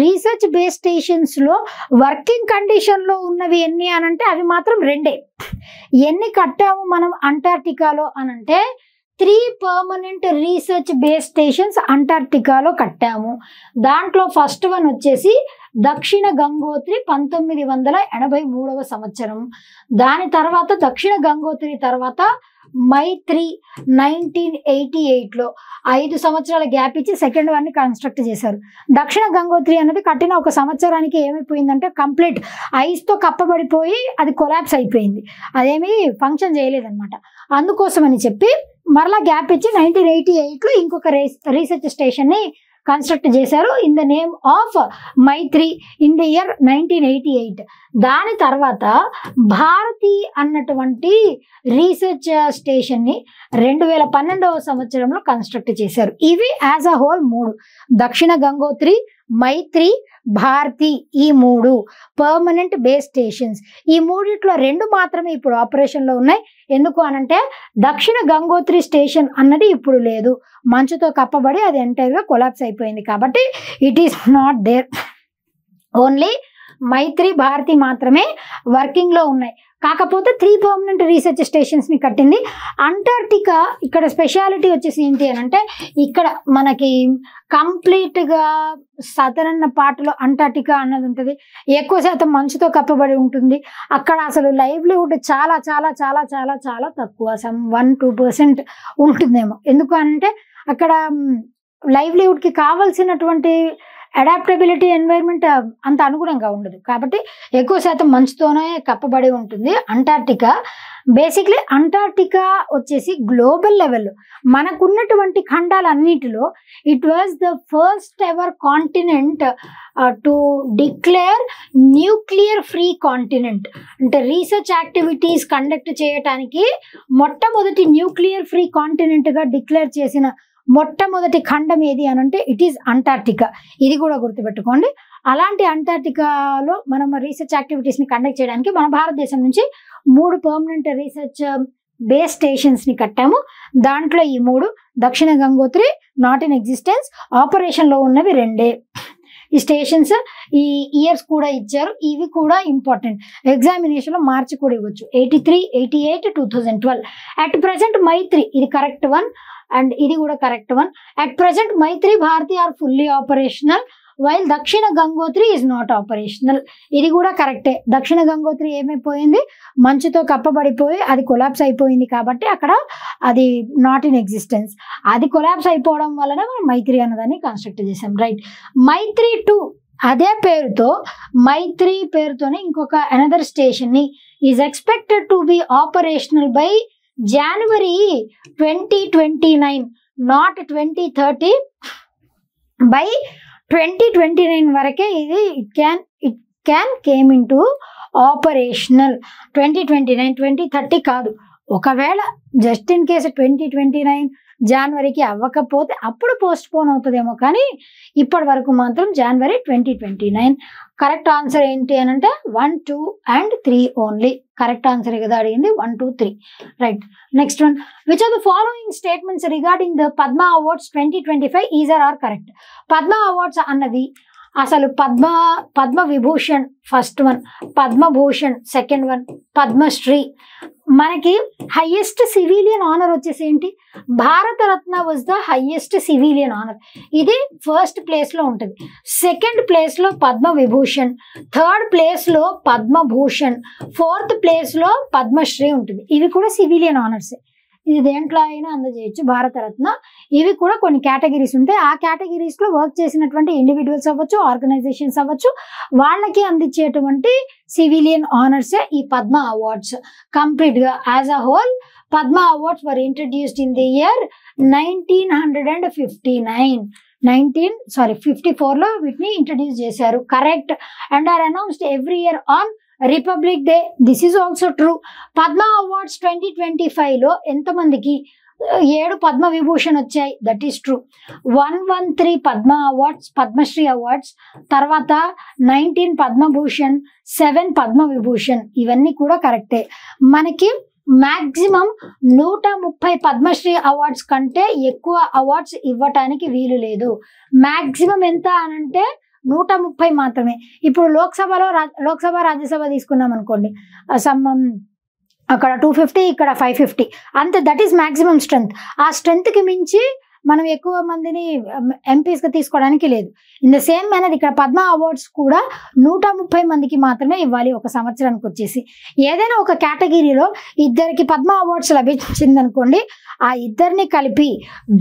Speaker 1: రీసెర్చ్ బేస్ స్టేషన్స్లో వర్కింగ్ కండిషన్లో ఉన్నవి ఎన్ని అనంటే అవి మాత్రం 2. ఎన్ని కట్టాము మనం అంటార్క్టికాలో అనంటే 3 పర్మనెంట్ రీసెర్చ్ బేస్ స్టేషన్స్ అంటార్క్టికాలో కట్టాము. దాంట్లో ఫస్ట్ వన్ వచ్చేసి దక్షిణ గంగోత్రి 1983వ సంవత్సరం. దాని తర్వాత దక్షిణ గంగోత్రి తర్వాత మైత్రి 1988లో 5 సంవత్సరాల గ్యాప్ ఇచ్చి సెకండ్ వన్ ని కన్స్ట్రక్ట్ చేశారు. దక్షిణ గంగోత్రి అనేది కట్టిన 1 సంవత్సరానికి ఏమైపోయిందంటే కంప్లీట్ ఐస్తో కప్పబడిపోయి అది కొలాప్స్ అయిపోయింది. అదేమి ఫంక్షన్ చేయలేదన్నమాట. అందుకోసం అని చెప్పి మరలా గ్యాప్ ఇచ్చి 1988లో ఇంకొక రీసెర్చ్ స్టేషన్ ని కన్స్ట్రక్ట్ చేశారు in the name of Maitri in the year 1988. దాని తర్వాత భారతి అన్నటువంటి రీసెర్చ్ స్టేషన్ ని 2012వ సంవత్సరంలో కన్స్ట్రక్ట్ చేశారు. ఇవి యాజ్ అ హోల్ 3: దక్షిణ గంగోత్రి, మైత్రి, భారతి, ఈ 3 పర్మనెంట్ బేస్ స్టేషన్స్. ఈ 3లో 2 మాత్రమే ఇప్పుడు ఆపరేషన్లో ఉన్నాయి. ఎందుకు అనంటే దక్షిణ గంగోత్రి స్టేషన్ అన్నది ఇప్పుడు లేదు, మంచుతో కప్పబడి అది ఎంటైర్గా కొలాప్స్ అయిపోయింది. కాబట్టి it is not there. Only Maitri, Bharati మాత్రమే వర్కింగ్లో ఉన్నాయి. కాకపోతే 3 పర్మనెంట్ రీసెర్చ్ స్టేషన్స్ని కట్టింది. అంటార్క్టికా ఇక్కడ స్పెషాలిటీ వచ్చేసి ఏంటి అని అంటే ఇక్కడ మనకి కంప్లీట్గా సదరన్ పార్ట్లో అంటార్క్టికా అన్నది ఉంటుంది. ఎక్కువ శాతం మంచుతో కప్పబడి ఉంటుంది. అక్కడ అసలు లైవ్లీహుడ్ చాలా చాలా చాలా చాలా చాలా తక్కువ, 1-2% ఉంటుందేమో. ఎందుకు అంటే అక్కడ లైవ్లీహుడ్కి కావాల్సినటువంటి అడాప్టబిలిటీ ఎన్వైర్న్మెంట్ అంత అనుగుణంగా ఉండదు. కాబట్టి ఎక్కువ శాతం మంచుతోనే కప్పబడి ఉంటుంది అంటార్క్టికా. బేసిక్లీ అంటార్క్టికా వచ్చేసి గ్లోబల్ లెవెల్లో మనకున్నటువంటి ఖండాలన్నిటిలో it was the first ever continent to declare nuclear free continent. అంటే రీసెర్చ్ యాక్టివిటీస్ కండక్ట్ చేయడానికి మొట్టమొదటి న్యూక్లియర్ ఫ్రీ కాంటినెంట్గా డిక్లేర్ చేసిన మొట్టమొదటి ఖండం ఏది అనంటే ఇట్ ఈస్ అంటార్క్టికా. ఇది కూడా గుర్తుపెట్టుకోండి. అలాంటి అంటార్క్టికాలో మనం రీసెర్చ్ యాక్టివిటీస్ని కండక్ట్ చేయడానికి మన భారతదేశం నుంచి 3 పర్మనెంట్ రీసెర్చ్ బేస్ స్టేషన్స్ని కట్టాము. దాంట్లో ఈ 3 దక్షిణ గంగోత్రి నాట్ ఇన్ ఎగ్జిస్టెన్స్, ఆపరేషన్లో ఉన్నవి 2. ఈ స్టేషన్స్ ఈ ఇయర్స్ కూడా ఇచ్చారు. ఇవి కూడా ఇంపార్టెంట్, ఎగ్జామినేషన్లో మార్చి కూడా ఇవ్వచ్చు. 83, 88, 2012. అట్ ప్రజెంట్ మైత్రి ఇది కరెక్ట్ వన్ అండ్ ఇది కూడా correct one. At present Maitri, Bharati are fully operational while Dakshin Gangotri is not operational. ఇది కూడా కరెక్టే. దక్షిణ గంగోత్రి ఏమైపోయింది, మంచుతో కప్పబడిపోయి అది కొలాప్స్ అయిపోయింది. కాబట్టి అక్కడ అది నాట్ ఇన్ ఎగ్జిస్టెన్స్. అది కొలాప్స్ అయిపోవడం వలన మనం మైత్రి అన్నదాన్ని కన్స్ట్రక్ట్ చేసాం. రైట్. మైత్రి 2 అదే పేరుతో మైత్రి పేరుతోనే ఇంకొక అనదర్ స్టేషన్ ని is expected to be operational by January 2029, not 2030. By 2029 వరకే ఇది it can came in to operational. 2029, 2030 కాదు. ఒకవేళ జస్ట్ ఇన్ కేసు 2029 జనవరికి అవ్వకపోతే అప్పుడు పోస్ట్ పోన్ అవుతుందేమో, కానీ ఇప్పటి వరకు మాత్రం January 2029. కరెక్ట్ ఆన్సర్ ఏంటి అని అంటే 1, 2 and 3 ఓన్లీ. కరెక్ట్ ఆన్సర్ కదా అడిగింది 1, 2, 3. Right. Next one, which are the following statements regarding the Padma awards 2025 is are correct? Padma awards అన్నది అసలు Padma Vibhushan first one, Padma Bhushan second one, Padma Shri. మనకి హైయెస్ట్ సివిలియన్ ఆనర్ వచ్చేసి ఏంటి, Bharat Ratna was the highest civilian honour. ఇది first ప్లేస్లో ఉంటుంది. సెకండ్ ప్లేస్లో పద్మ విభూషణ్, థర్డ్ ప్లేస్లో పద్మభూషణ్, ఫోర్త్ ప్లేస్లో పద్మశ్రీ ఉంటుంది. ఇవి కూడా సివిలియన్ ఆనర్సే. ఇది దేంట్లో అయినా అందజేయచ్చు భారతరత్న. ఇవి కూడా కొన్ని కేటగిరీస్ ఉంటాయి. ఆ కేటగిరీస్ లో వర్క్ చేసినటువంటి ఇండివిజువల్స్ అవ్వచ్చు, ఆర్గనైజేషన్స్ అవ్వచ్చు, వాళ్ళకి అందించేటువంటి సివిలియన్ ఆనర్సే ఈ పద్మ అవార్డ్స్. కంప్లీట్ గా as a whole Padma awards were introduced in the year 1954 లో వీటిని ఇంట్రడ్యూస్ చేశారు. Correct. And are announced every year on republic day. This is also true. Padma awards 2025 లో ఎంతమందికి 7 పద్మ విభూషణ్ వచ్చాయి. That is true. 113 Padma awards, Padma Shri awards, తర్వాత 19 పద్మభూషణ్, 7 పద్మ విభూషణ్. ఇవన్నీ కూడా కరెక్టే. మనకి మాక్సిమం 130 పద్మశ్రీ అవార్డ్స్ కంటే ఎక్కువ అవార్డ్స్ ఇవ్వటానికి వీలు లేదు. మాక్సిమం ఎంత అనంటే 130 మాత్రమే. ఇప్పుడు లోక్సభ రాజ్యసభ తీసుకున్నాం అనుకోండి, అక్కడ 250, ఇక్కడ 550 అంతే. That is maximum strength. ఆ స్ట్రెంగ్త్ కి మించి మనం ఎక్కువ మందిని ఎంపీస్ గా తీసుకోవడానికి లేదు. ఇన్ ద సేమ్ మేనర్ ఇక్కడ పద్మ అవార్డ్స్ కూడా 130 మందికి మాత్రమే ఇవ్వాలి ఒక సంవత్సరానికి వచ్చేసి. ఏదైనా ఒక కేటగిరీలో ఇద్దరికి పద్మ అవార్డ్స్ లభించింది అనుకోండి, ఆ ఇద్దరిని కలిపి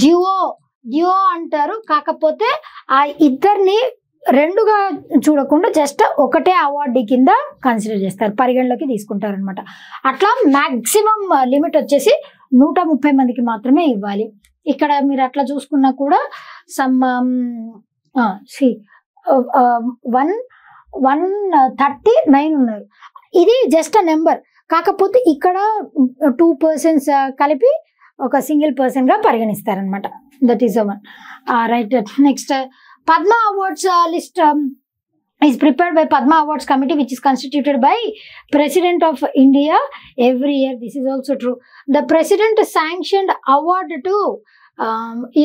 Speaker 1: డ్యూఓ అంటారు. కాకపోతే ఆ ఇద్దరిని రెండుగా చూడకుండా జస్ట్ ఒకటే అవార్డు కింద కన్సిడర్ చేస్తారు, పరిగణలోకి తీసుకుంటారు అనమాట. అట్లా మాక్సిమం లిమిట్ వచ్చేసి 130 మందికి మాత్రమే ఇవ్వాలి. ఇక్కడ మీరు అట్లా చూసుకున్నా కూడా సమ్ 139 ఉన్నారు. ఇది జస్ట్ అ నెంబర్. కాకపోతే ఇక్కడ 2 persons కలిపి ఒక సింగిల్ పర్సన్ గా పరిగణిస్తారనమాట. That is one. Right. Next, Padma Awards list is prepared by Padma Awards committee, which is constituted by President of India every year. This is also true. The President sanctioned award to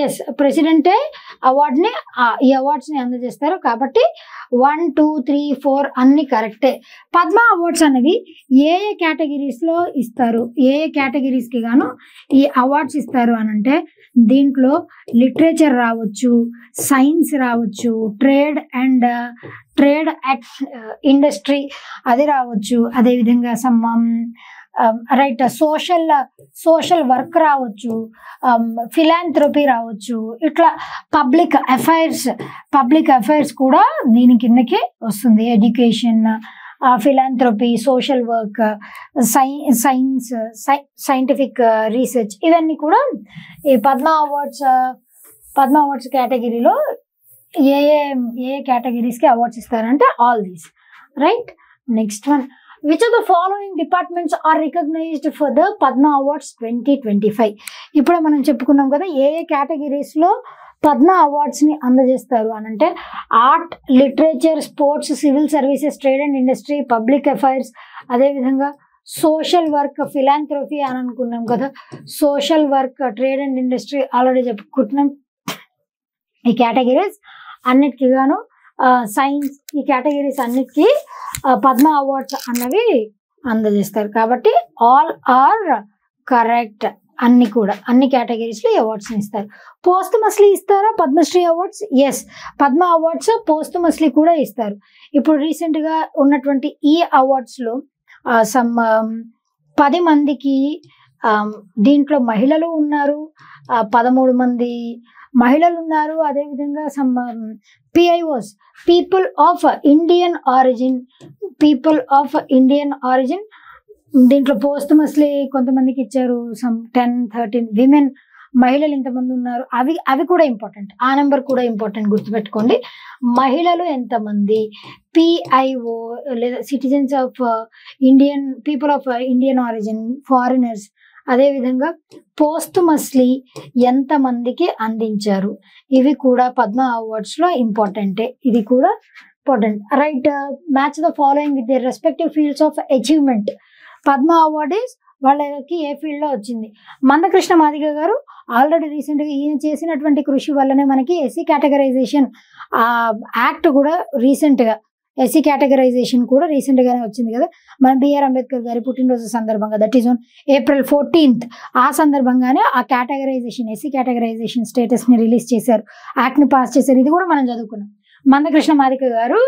Speaker 1: yes ప్రెసిడెంటే అవార్డ్ని ఈ అవార్డ్స్ని అందజేస్తారు. కాబట్టి 1, 2, 3, 4 అన్ని కరెక్టే. Padma awards అనేవి ఏ ఏ కేటగిరీస్లో ఇస్తారు, ఏ ఏ కేటగిరీస్కి గాను ఈ అవార్డ్స్ ఇస్తారు అని అంటే దీంట్లో లిటరేచర్ రావచ్చు, సైన్స్ రావచ్చు, ట్రేడ్ ఇండస్ట్రీ అది రావచ్చు, అదేవిధంగా రైట్ సోషల్ వర్క్ రావచ్చు, ఫిలాంథ్రపీ రావచ్చు. ఇట్లా పబ్లిక్ అఫైర్స్ కూడా దీని కిందకి వస్తుంది. Education, philanthropy, social work, scientific research, ఇవన్నీ కూడా ఈ పద్మ అవార్డ్స్ కేటగిరీలో ఏ ఏ కేటగిరీస్కి అవార్డ్స్ ఇస్తారంటే all these. Right. Next one, which of the following departments are recognized for the Padma Awards 2025? ఇప్పుడు మనం చెప్పుకున్నాం కదా ఏ ఏ కేటగిరీస్లో పద్మ అవార్డ్స్ని అందజేస్తారు అని అంటే art, literature, sports, civil services, trade and industry, public affairs, అదేవిధంగా సోషల్ వర్క్, ఫిలాంథ్రపీ అని అనుకున్నాం కదా. Social work, trade and industry already చెప్పుకుంటున్నాం. ఈ కేటగిరీస్ అన్నిటికీ గాను సైన్స్, ఈ కేటగిరీస్ అన్నిటికీ పద్మ అవార్డ్స్ అన్నవి అందజేస్తారు. కాబట్టి ఆల్ ఆర్ కరెక్ట్. అన్ని కేటగిరీస్లో అవార్డ్స్ ఇస్తారు. పోస్టుమస్లీ ఇస్తారా Padma Shri awards? Yes, Padma awards posthumously కూడా ఇస్తారు. ఇప్పుడు రీసెంట్గా ఉన్నటువంటి ఈ అవార్డ్స్లో 10 మందికి దీంట్లో మహిళలు ఉన్నారు, 13 మంది మహిళలు ఉన్నారు. అదేవిధంగా పిఐఓస్, పీపుల్ ఆఫ్ ఇండియన్ ఆరిజిన్ దీంట్లో పోస్టుమస్లీ కొంతమందికి ఇచ్చారు. 10-13 విమెన్, మహిళలు ఇంతమంది ఉన్నారు. అవి కూడా ఇంపార్టెంట్. ఆ నెంబర్ కూడా ఇంపార్టెంట్, గుర్తుపెట్టుకోండి. మహిళలు ఎంతమంది, పిఐఓ లేదా citizens of people of Indian origin, foreigners, అదేవిధంగా పోస్టుమస్లీ ఎంతమందికి అందించారు, ఇవి కూడా పద్మ అవార్డ్స్లో ఇంపార్టెంటే. ఇది కూడా important. Right. Match the following with the respective fields of achievement. Padma award వాళ్ళకి ఏ ఫీల్డ్లో వచ్చింది? మందకృష్ణ మాదిగ గారు ఆల్రెడీ రీసెంట్గా ఈయన చేసినటువంటి కృషి వల్లనే మనకి ఎస్సీ కేటగరైజేషన్ యాక్ట్ కూడా ఎస్సీ కేటగరైజేషన్ కూడా రీసెంట్గానే వచ్చింది కదా. మన బిఆర్ అంబేద్కర్ గారి పుట్టినరోజు సందర్భంగా, that is on April 14th. ఆ సందర్భంగానే ఆ ఎస్సీ కేటగరైజేషన్ స్టేటస్ని రిలీజ్ చేశారు, యాక్ట్ని పాస్ చేశారు. ఇది కూడా మనం చదువుకున్నాం. మందకృష్ణ మాదిక గారు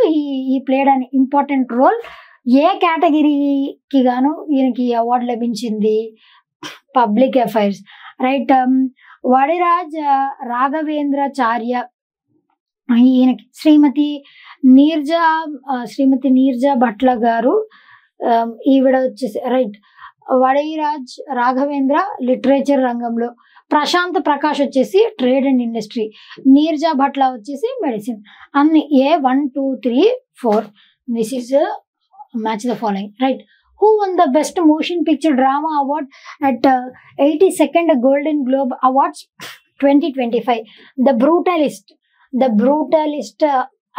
Speaker 1: ఈ ప్లేడ్ అన్ ఇంపార్టెంట్ రోల్. ఏ కేటగిరీకి గాను ఈయనకి అవార్డు లభించింది పబ్లిక్ అఫైర్స్, రైట్. వడిరాజ్ రాఘవేంద్రాచార్య, ఈయనకి శ్రీమతి నీర్జా భట్ల గారు, ఈవిడ వచ్చేసి రైట్. వడిరాజ్ రాఘవేంద్ర లిటరేచర్ రంగంలో, ప్రశాంత్ ప్రకాష్ వచ్చేసి trade and industry, Neerja Bhatla వచ్చేసి మెడిసిన్. అన్ని A 1 2 3 4. This is match the following, right. Who won the Best Motion Picture Drama Award at 82nd Golden Globe Awards 2025? The Brutalist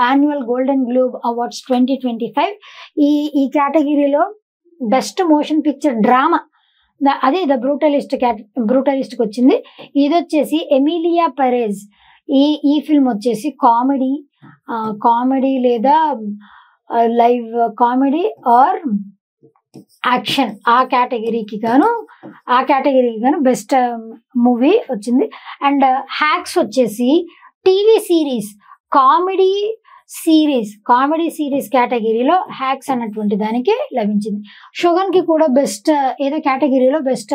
Speaker 1: Annual Golden Globe Awards 2025. ఈ కేటగిరీలో best motion picture drama అదే the brutalist వచ్చింది. ఇది వచ్చేసి Emilia Perez. ఈ film వచ్చేసి comedy లేదా live comedy are action ఆ కేటగిరీకి గాను బెస్ట్ మూవీ వచ్చింది. అండ్ హ్యాక్స్ వచ్చేసి టీవీ సిరీస్ కామెడీ సిరీస్ కేటగిరీలో హ్యాక్స్ అన్నటువంటి దానికి లభించింది. షోగన్ కి కూడా బెస్ట్ ఏదో కేటగిరీలో బెస్ట్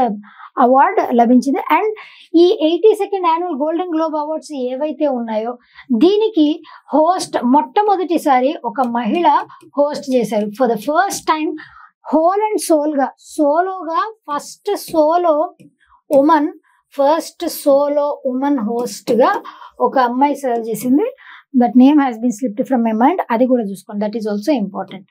Speaker 1: అవార్డ్ లభించింది. అండ్ ఈ 82nd annual golden globe awards ఏవైతే ఉన్నాయో దీనికి మొట్టమొదటిసారి ఒక మహిళ హోస్ట్ చేశారు. For the first time whole and సోలోగా ఫస్ట్ సోలో ఉమన్ హోస్ట్ గా ఒక అమ్మాయి సర్వ్ చేసింది. That name has been slipped from my mind. అది కూడా చూసుకోండి, that is also important,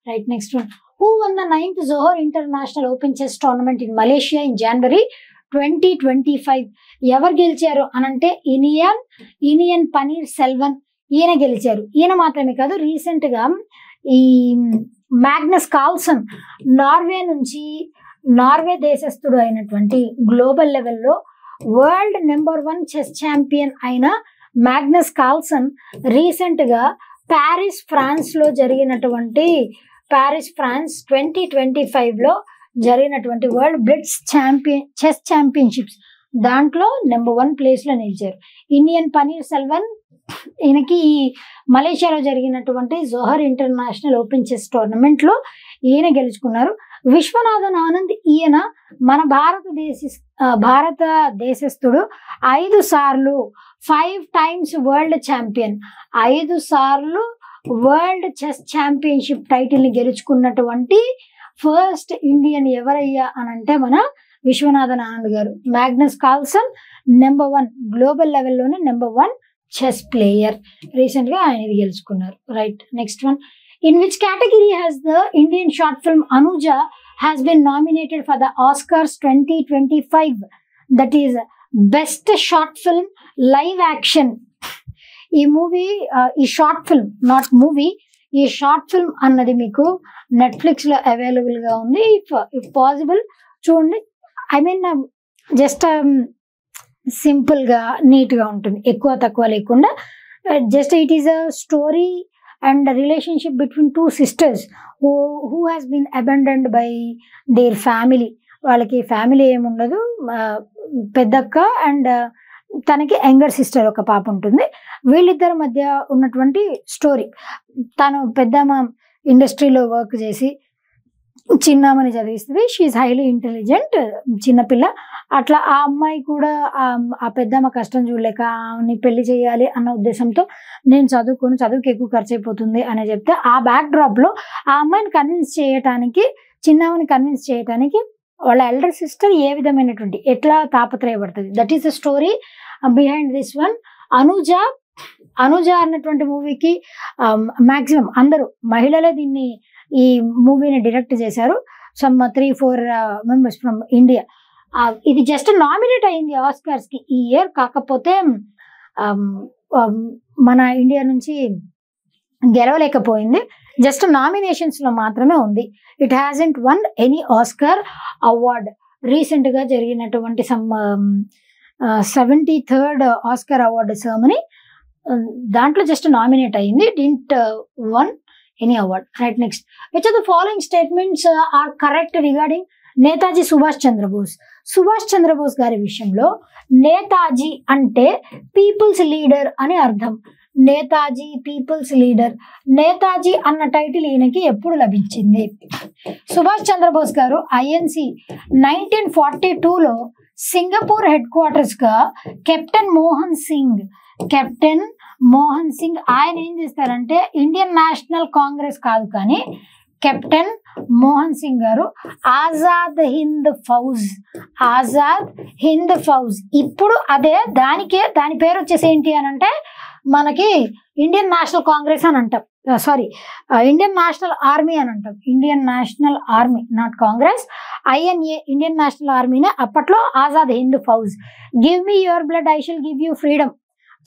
Speaker 1: right. Next one, who won the 9th Johor international open chess tournament in Malaysia in January 2025? ఎవరు గెలిచారు అనంటే ఇనియన్ పనీర్ సెల్వన్ ఈయన గెలిచారు. ఈయన మాత్రమే కాదు, రీసెంట్ గా ఈ మ్యాగ్నస్ కార్ల్సన్ నార్వే దేశస్థుడు అయినటువంటి గ్లోబల్ లెవెల్లో వరల్డ్ నెంబర్ 1 చెస్ ఛాంపియన్ అయిన మ్యాగ్నస్ కార్ల్సన్ రీసెంట్ గా ప్యారిస్ ఫ్రాన్స్ 2025 లో జరిగినటువంటి వరల్డ్ బ్లిట్జ్ చెస్ ఛాంపియన్షిప్స్ దాంట్లో నెంబర్ 1 ప్లేస్ లో నిలిచారు. ఇండియన్ పనీర్ సెల్వన్ ఈయనకి ఈ మలేషియాలో జరిగినటువంటి జోహర్ ఇంటర్నేషనల్ ఓపెన్ చెస్ టోర్నమెంట్ లో ఈయన గెలుచుకున్నారు. విశ్వనాథన్ ఆనంద్ ఈయన మన భారతదేశస్థుడు, 5 సార్లు 5 times వరల్డ్ ఛాంపియన్, 5 సార్లు వరల్డ్ చెస్ ఛాంపియన్షిప్ టైటిల్ ని గెలుచుకున్నటువంటి ఫస్ట్ ఇండియన్ ఎవరయ్యా అని అంటే మన Viswanathan Anand garu. Magnus Carlsen number 1 global లెవెల్లోనే నెంబర్ 1 చెస్ ప్లేయర్, రీసెంట్ గా ఆయన గెలుచుకున్నారు, right. Next one, in which category has the Indian short film Anuja has been nominated for the Oscars 2025? That is best short film live action. ఈ movie ఈ short film not movie ఈ short film అన్నది మీకు Netflix లో available గా ఉంది. If possible చూడండి. I mean just simple గా నీట్ గా ఉంటుంది, ఎక్కువ తక్కువ లేకుండా. Just it is a story and the relationship between 2 sisters who has been abandoned by their family. వాళ్ళకి ఫ్యామిలీ ఏముండదు, పెద్దక్క అండ్ తనకి యంగర్ సిస్టర్ ఒక పాప ఉంటుంది. వీళ్ళిద్దరి మధ్య ఉన్నటువంటి స్టోరీ. తను పెద్దమ్మ ఇండస్ట్రీలో వర్క్ చేసి చిన్నమ్మని చదివిస్తుంది. షీఈ్ హైలీ ఇంటెలిజెంట్ చిన్నపిల్ల. అట్లా ఆ అమ్మాయి కూడా ఆ పెద్దమ్మ కష్టం చూడలేక ఆమెని పెళ్లి చేయాలి అన్న ఉద్దేశంతో నేను చదువుకి ఎక్కువ ఖర్చు అయిపోతుంది అని చెప్తే ఆ బ్యాక్ డ్రాప్ లో ఆ అమ్మాయిని చిన్నమ్మని కన్విన్స్ చేయటానికి వాళ్ళ ఎల్డర్ సిస్టర్ ఏ విధమైనటువంటి ఎట్లా తాపత్రయపడుతుంది. That is the story behind this one. Anuja అన్నటువంటి మూవీకి మాక్సిమం అందరూ మహిళలే ఈ మూవీని డైరెక్ట్ చేశారు. Some 3-4 members from India. ఇది జస్ట్ నామినేట్ అయింది ఆస్కార్స్ కి ఈ ఇయర్. కాకపోతే మన ఇండియా నుంచి గెలవలేకపోయింది. జస్ట్ నామినేషన్స్ లో మాత్రమే ఉంది. It hasn't won any Oscar award. Recent గా జరిగినటువంటి 73rd ఆస్కార్ అవార్డు సెరమనీ దాంట్లో జస్ట్ నామినేట్ అయింది. Didn't won any award, right. Next, which of the following statements are correct regarding Netaji Subhash Chandra Bose గారి విషయంలో నేతాజీ అంటే పీపుల్స్ లీడర్ అని అర్థం. Netaji peoples leader. నేతాజీ అన్న టైటిల్ ఈయనకి ఎప్పుడు లభించింది? సుభాష్ చంద్రబోస్ గారు ఐఎన్సి 1942లో సింగపూర్ హెడ్ క్వార్టర్స్ గా కెప్టెన్ మోహన్ సింగ్ ఆయన ఏం చేస్తారంటే ఇండియన్ నేషనల్ కాంగ్రెస్ కాదు కానీ కెప్టెన్ మోహన్ సింగ్ గారు ఆజాద్ హింద్ ఫౌజ్ ఇప్పుడు దాని పేరు వచ్చేసి ఏంటి అని అంటే మనకి ఇండియన్ నేషనల్ కాంగ్రెస్ అని అంటాం, సారీ ఇండియన్ నేషనల్ ఆర్మీ అని అంటాం. Indian national army, not Congress. INA Indian national ఆర్మీనే. అప్పట్లో Azad Hind Fauj. Give me your blood I shall give you freedom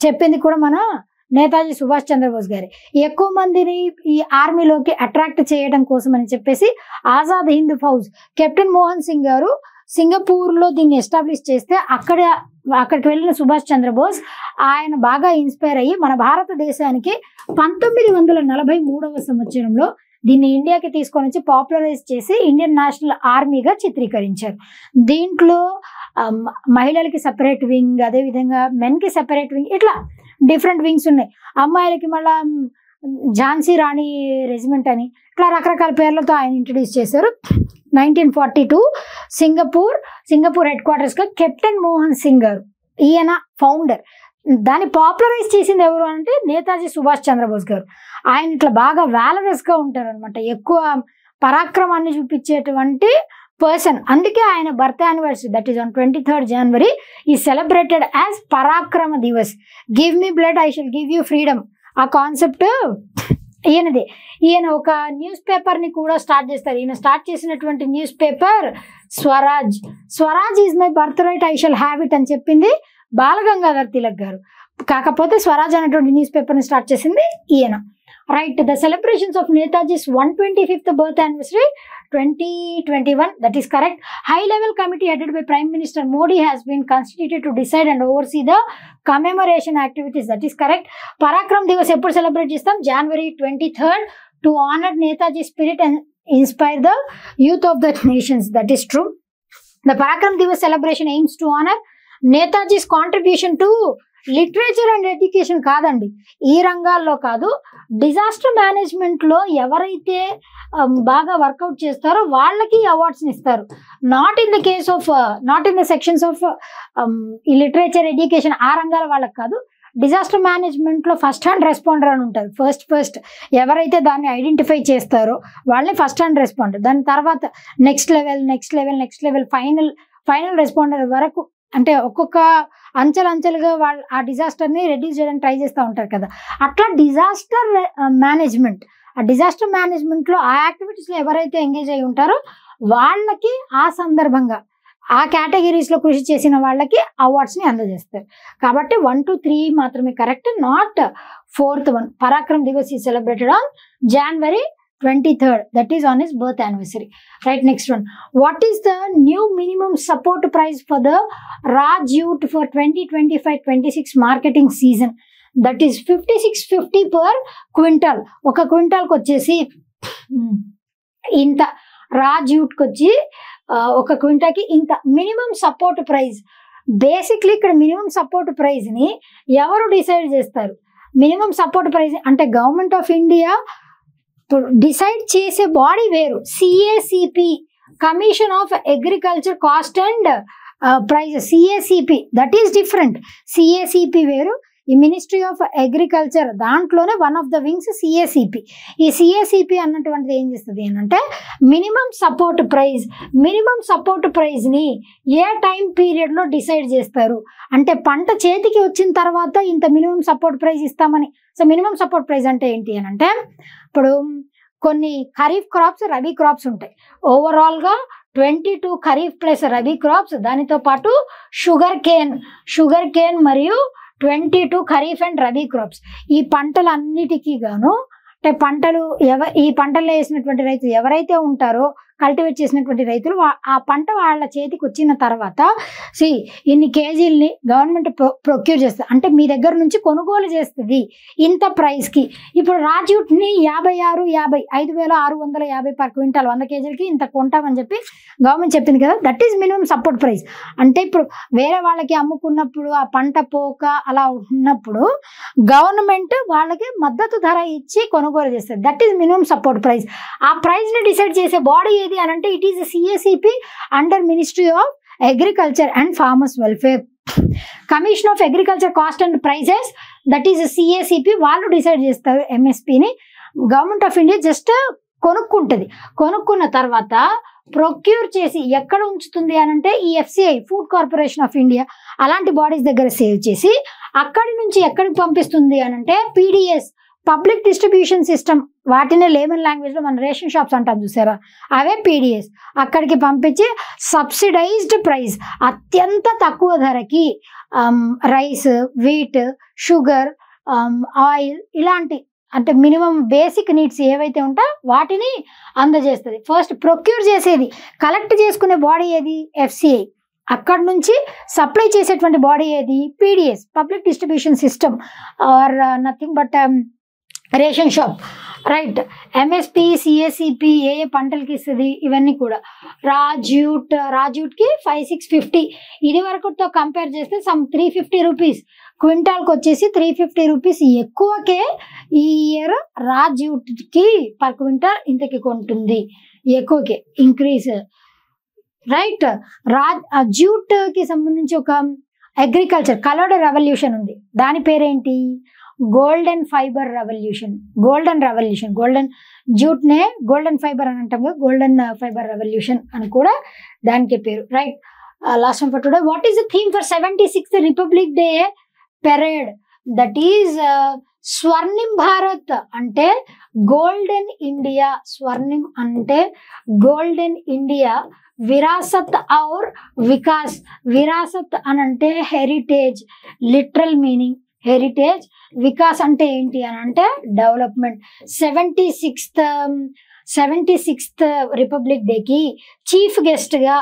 Speaker 1: చెప్పింది కూడా మన నేతాజీ సుభాష్ చంద్రబోస్ గారి. ఎక్కువ మందిని ఈ ఆర్మీలోకి అట్రాక్ట్ చేయడం కోసం అని చెప్పేసి ఆజాద్ హింద్ ఫౌజ్ కెప్టెన్ మోహన్ సింగ్ గారు సింగపూర్లో దీన్ని ఎస్టాబ్లిష్ చేస్తే అక్కడికి వెళ్ళిన సుభాష్ చంద్రబోస్ ఆయన బాగా ఇన్స్పైర్ అయ్యి మన భారతదేశానికి 1943వ సంవత్సరంలో దీన్ని ఇండియాకి తీసుకొని వచ్చి పాపులరైజ్ చేసి ఇండియన్ నేషనల్ ఆర్మీగా చిత్రీకరించారు. దీంట్లో మహిళలకి సెపరేట్ వింగ్, అదేవిధంగా మెన్కి సెపరేట్ వింగ్, ఇట్లా డిఫరెంట్ వింగ్స్ ఉన్నాయి. అమ్మాయిలకి మళ్ళా ఝాన్సీ రాణి రెజిమెంట్ అని ఇట్లా రకరకాల పేర్లతో ఆయన ఇంట్రడ్యూస్ చేశారు. 1942 సింగపూర్ హెడ్ క్వార్టర్స్గా కెప్టెన్ మోహన్ సింగ్ గారు ఈయన ఫౌండర్. దాన్ని పాపులరైజ్ చేసింది ఎవరు అంటే నేతాజీ సుభాష్ చంద్రబోస్ గారు. ఆయన ఇట్లా బాగా వ్యాలరస్గా ఉంటారు అనమాట, ఎక్కువ పరాక్రమాన్ని చూపించేటువంటి పర్సన్. అందుకే ఆయన birth anniversary, that is on 23rd January, ఈ celebrated as Parakram Diwas. Give me blood I shall give you freedom, ఆ కాన్సెప్ట్ ఈయనదే. ఈయన ఒక న్యూస్ పేపర్ని కూడా స్టార్ట్ చేస్తారు. ఈయన స్టార్ట్ చేసినటువంటి news paper Swaraj is my birth right I shall have it అని చెప్పింది బాలగంగాధర్ తిలక్ గారు. కాకపోతే స్వరాజ్ అనేటువంటి న్యూస్ పేపర్ని స్టార్ట్ చేసింది ఈయన. Right, the celebrations of Netaji's 125th birth anniversary 2021, that is correct. High level committee headed by Prime Minister Modi has been constituted to decide and oversee the commemoration activities, that is correct. Parakram Divas eppudu celebrate chestam January 23rd to honor Netaji's spirit and inspire the youth of the nations, that is true. The Parakram Divas celebration aims to honor Netaji's contribution to literature and education కాదండి, ఈ రంగాల్లో కాదు, disaster మేనేజ్మెంట్లో ఎవరైతే బాగా work out చేస్తారో వాళ్ళకి అవార్డ్స్ని ఇస్తారు. Not in the sections of ఈ లిటరేచర్ ఎడ్యుకేషన్ ఆ రంగాల వాళ్ళకి కాదు. డిజాస్టర్ మేనేజ్మెంట్లో ఫస్ట్ హ్యాండ్ రెస్పాండర్ అని ఉంటారు. ఫస్ట్ ఎవరైతే దాన్ని ఐడెంటిఫై చేస్తారో వాళ్ళే ఫస్ట్ హ్యాండ్ రెస్పాండర్. దాని తర్వాత నెక్స్ట్ లెవెల్ ఫైనల్ రెస్పాండర్ వరకు, అంటే ఒక్కొక్క అంచెలుగా వాళ్ళు ఆ డిజాస్టర్ని రెడ్యూస్ చేయడానికి ట్రై చేస్తూ ఉంటారు కదా. అట్లా డిజాస్టర్ మేనేజ్మెంట్లో ఆ యాక్టివిటీస్లో ఎవరైతే ఎంగేజ్ అయి ఉంటారో వాళ్ళకి ఆ సందర్భంగా ఆ కేటగిరీస్లో కృషి చేసిన వాళ్ళకి అవార్డ్స్ని అందజేస్తారు. కాబట్టి 1 to 3 మాత్రమే correct, not 4th one. Parakram Diwas is celebrated on January 23rd, that is on his birth anniversary. Right, next one. What is the new minimum support price for the Raj Youth for 2025-26 marketing season? That is 5650 per quintal. ఒక క్వింటాల్కి వచ్చేసి ఇంత, రాజ్ యూత్కి వచ్చి ఒక క్వింటాల్కి ఇంత minimum support price. Basically ఇక్కడ minimum support ప్రైస్ని ఎవరు డిసైడ్ చేస్తారు? మినిమం సపోర్ట్ ప్రైస్ అంటే గవర్నమెంట్ ఆఫ్ ఇండియా డిసైడ్ చేసే బాడీ వేరు. CACP, commission of agriculture cost and prices, CACP, that is different. CACP వేరు, ఈ మినిస్ట్రీ ఆఫ్ అగ్రికల్చర్ దాంట్లోనే one of the wings CACP. ఈ CACP అన్నటువంటిది ఏం చేస్తుంది అంటే మినిమం సపోర్ట్ ప్రైజ్ని ఏ టైం పీరియడ్లో డిసైడ్ చేస్తారు అంటే పంట చేతికి వచ్చిన తర్వాత ఇంత మినిమం సపోర్ట్ ప్రైజ్ ఇస్తామని. సో మినిమం సపోర్ట్ ప్రైజ్ అంటే ఏంటి అని అంటే, ఇప్పుడు కొన్ని ఖరీఫ్ క్రాప్స్, రబీ క్రాప్స్ ఉంటాయి. ఓవరాల్గా 22 ఖరీఫ్ ప్లస్ రబీ క్రాప్స్, దానితో పాటు షుగర్ కేన్ మరియు 22 ఖరీఫ్ అండ్ రబీ క్రాప్స్. ఈ పంటలన్నిటికీ గాను అంటే ఈ పంటలు వేసినటువంటి రైతులు ఎవరైతే ఉంటారో కల్టివేట్ చేసినటువంటి రైతులు ఆ పంట వాళ్ళ చేతికి వచ్చిన తర్వాత ఇన్ని కేజీల్ని గవర్నమెంట్ ప్రొక్యూర్ చేస్తుంది, అంటే మీ దగ్గర నుంచి కొనుగోలు చేస్తుంది ఇంత ప్రైస్కి. ఇప్పుడు రాజ్యూట్ని 5,650 పర్ క్వింటాల్ 100 కేజీలకి ఇంత కొంటామని చెప్పి గవర్నమెంట్ చెప్పింది కదా, that is minimum support price. అంటే ఇప్పుడు వేరే వాళ్ళకి అమ్ముకున్నప్పుడు ఆ పంట పోక అలా ఉన్నప్పుడు గవర్నమెంట్ వాళ్ళకి మద్దతు ధర ఇచ్చి కొనుగోలు చేస్తుంది, that is minimum support price. ఆ ప్రైస్ని డిసైడ్ చేసే బాడీ ఏది అని అంటే it is CACP under ministry of agriculture and farmers welfare. Commission of agriculture cost and prices, that is CACP, వాళ్ళు డిసైడ్ చేస్తారు MSPని. గవర్నమెంట్ ఆఫ్ ఇండియా జస్ట్ కొనుక్కుంటుంది. కొనుక్కున్న తర్వాత ప్రొక్యూర్ చేసి ఎక్కడ ఉంచుతుంది అని అంటే ఈ FCI, food corporation of India, అలాంటి బాడీస్ దగ్గర సేవ్ చేసి అక్కడి నుంచి ఎక్కడికి పంపిస్తుంది అని అంటే PDS, పబ్లిక్ డిస్ట్రిబ్యూషన్ సిస్టమ్, వాటినే లేమన్ లాంగ్వేజ్లో మన రేషన్ షాప్స్ అంటాం చూసారా, అవే PDS. అక్కడికి పంపించి సబ్సిడైజ్డ్ ప్రైస్, అత్యంత తక్కువ ధరకి రైస్, వీట్, షుగర్, ఆయిల్, ఇలాంటి అంటే మినిమం బేసిక్ నీడ్స్ ఏవైతే ఉంటాయో వాటిని అందజేస్తుంది. ఫస్ట్ ప్రొక్యూర్ చేసేది, కలెక్ట్ చేసుకునే బాడీ ఏది FCI, అక్కడ నుంచి సప్లై చేసేటువంటి బాడీ ఏది PDS, public distribution system or nothing but ration shop, right. MSP, CACP ఏ పంటలకి ఇస్తుంది ఇవన్నీ కూడా. రాజ్యూట్కి 5,650, ఇది వరకుతో కంపేర్ చేస్తే సమ్ 350 రూపీస్ క్వింటాల్కి వచ్చేసి 350 రూపీస్ ఎక్కువకే ఈ ఇయర్ రాజ్యూట్కి పర్ క్వింటాల్ ఇంతకి కొంటుంది, ఎక్కువకే ఇంక్రీజ్, రైట్. జూట్కి సంబంధించి ఒక అగ్రికల్చర్ కలర్డ్ రెవల్యూషన్ ఉంది, దాని పేరేంటి గోల్డెన్ ఫైబర్ రెవల్యూషన్. గోల్డెన్ జూట్నే గోల్డెన్ ఫైబర్ అని అంటాం కదా, గోల్డెన్ ఫైబర్ రెవల్యూషన్ అని కూడా దానికే పేరు, right. Last one for today, what is the theme for 76th republic day parade? That is Swarnim Bharat అంటే గోల్డెన్ ఇండియా. స్వర్ణిం అంటే గోల్డెన్ ఇండియా, విరాసత్ ఔర్ వికాస్. విరాసత్ అని అంటే heritage, literal meaning heritage. Vikas అంటే ఏంటి అని అంటే డెవలప్మెంట్. 76th రిపబ్లిక్ డేకి చీఫ్ గెస్ట్గా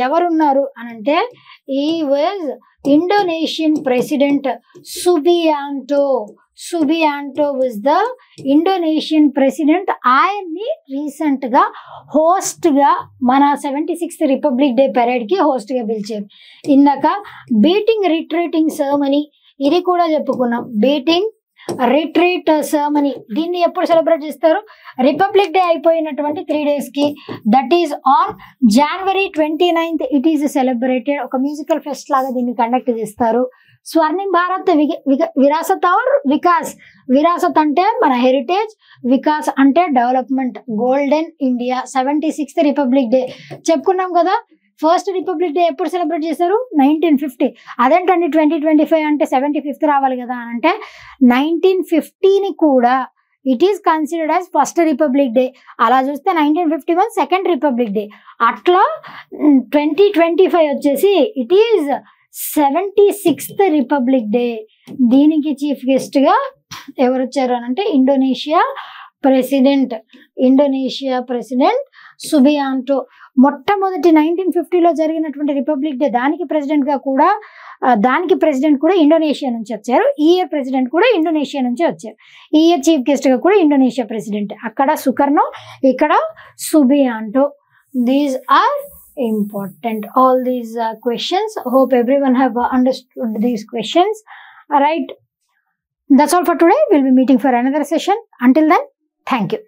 Speaker 1: ఎవరున్నారు అని అంటే ఈ was Indonesian president Subianto. Subianto was the Indonesian president. ఆయన్ని రీసెంట్గా హోస్ట్గా మన 76th రిపబ్లిక్ డే పెరేడ్కి హోస్ట్గా పిలిచారు. ఇందాక బీటింగ్ రిట్రీటింగ్ సెరమనీ, ఇది కూడా చెప్పుకున్నాం. బీటింగ్ రిట్రీట్ సెరమనీ, దీన్ని ఎప్పుడు సెలబ్రేట్ చేస్తారు? రిపబ్లిక్ డే అయిపోయినటువంటి 3 daysకి, that is on January 29th it is celebrated. ఒక మ్యూజికల్ ఫెస్ట్ లాగా దీన్ని కండక్ట్ చేస్తారు. స్వర్ణిం భారత్, విరాసత్ ఔర్ వికాస్. విరాసత్ అంటే మన హెరిటేజ్, వికాస్ అంటే development. Golden India 76th republic day చెప్పుకున్నాం కదా. ఫస్ట్ రిపబ్లిక్ డే ఎప్పుడు సెలబ్రేట్ చేశారు? 1950. అదేంటండి 2025 అంటే 75th రావాలి కదా అని అంటే 1950ని కూడా it is considered as first republic day. అలా చూస్తే 1951 సెకండ్ రిపబ్లిక్ డే. అట్లా 2025 వచ్చేసి it is 76th republic day. దీనికి చీఫ్ గెస్ట్గా ఎవరు వచ్చారు అని అంటే ఇండోనేషియా ప్రెసిడెంట్ సుబియాంటో. మొట్టమొదటి 1950లో జరిగినటువంటి రిపబ్లిక్ డే, దానికి ప్రెసిడెంట్ కూడా ఇండోనేషియా నుంచి వచ్చారు. ఈ ఇయర్ ప్రెసిడెంట్ కూడా ఇండోనేషియా నుంచి వచ్చారు. ఈ ఇయర్ చీఫ్ గెస్ట్గా కూడా ఇండోనేషియా ప్రెసిడెంట్. అక్కడ సుకర్నో, ఇక్కడ Subianto. These are important, all these questions. Hope everyone have understood these questions, right? That's all for today. We'll be meeting for another session. Until then, thank you.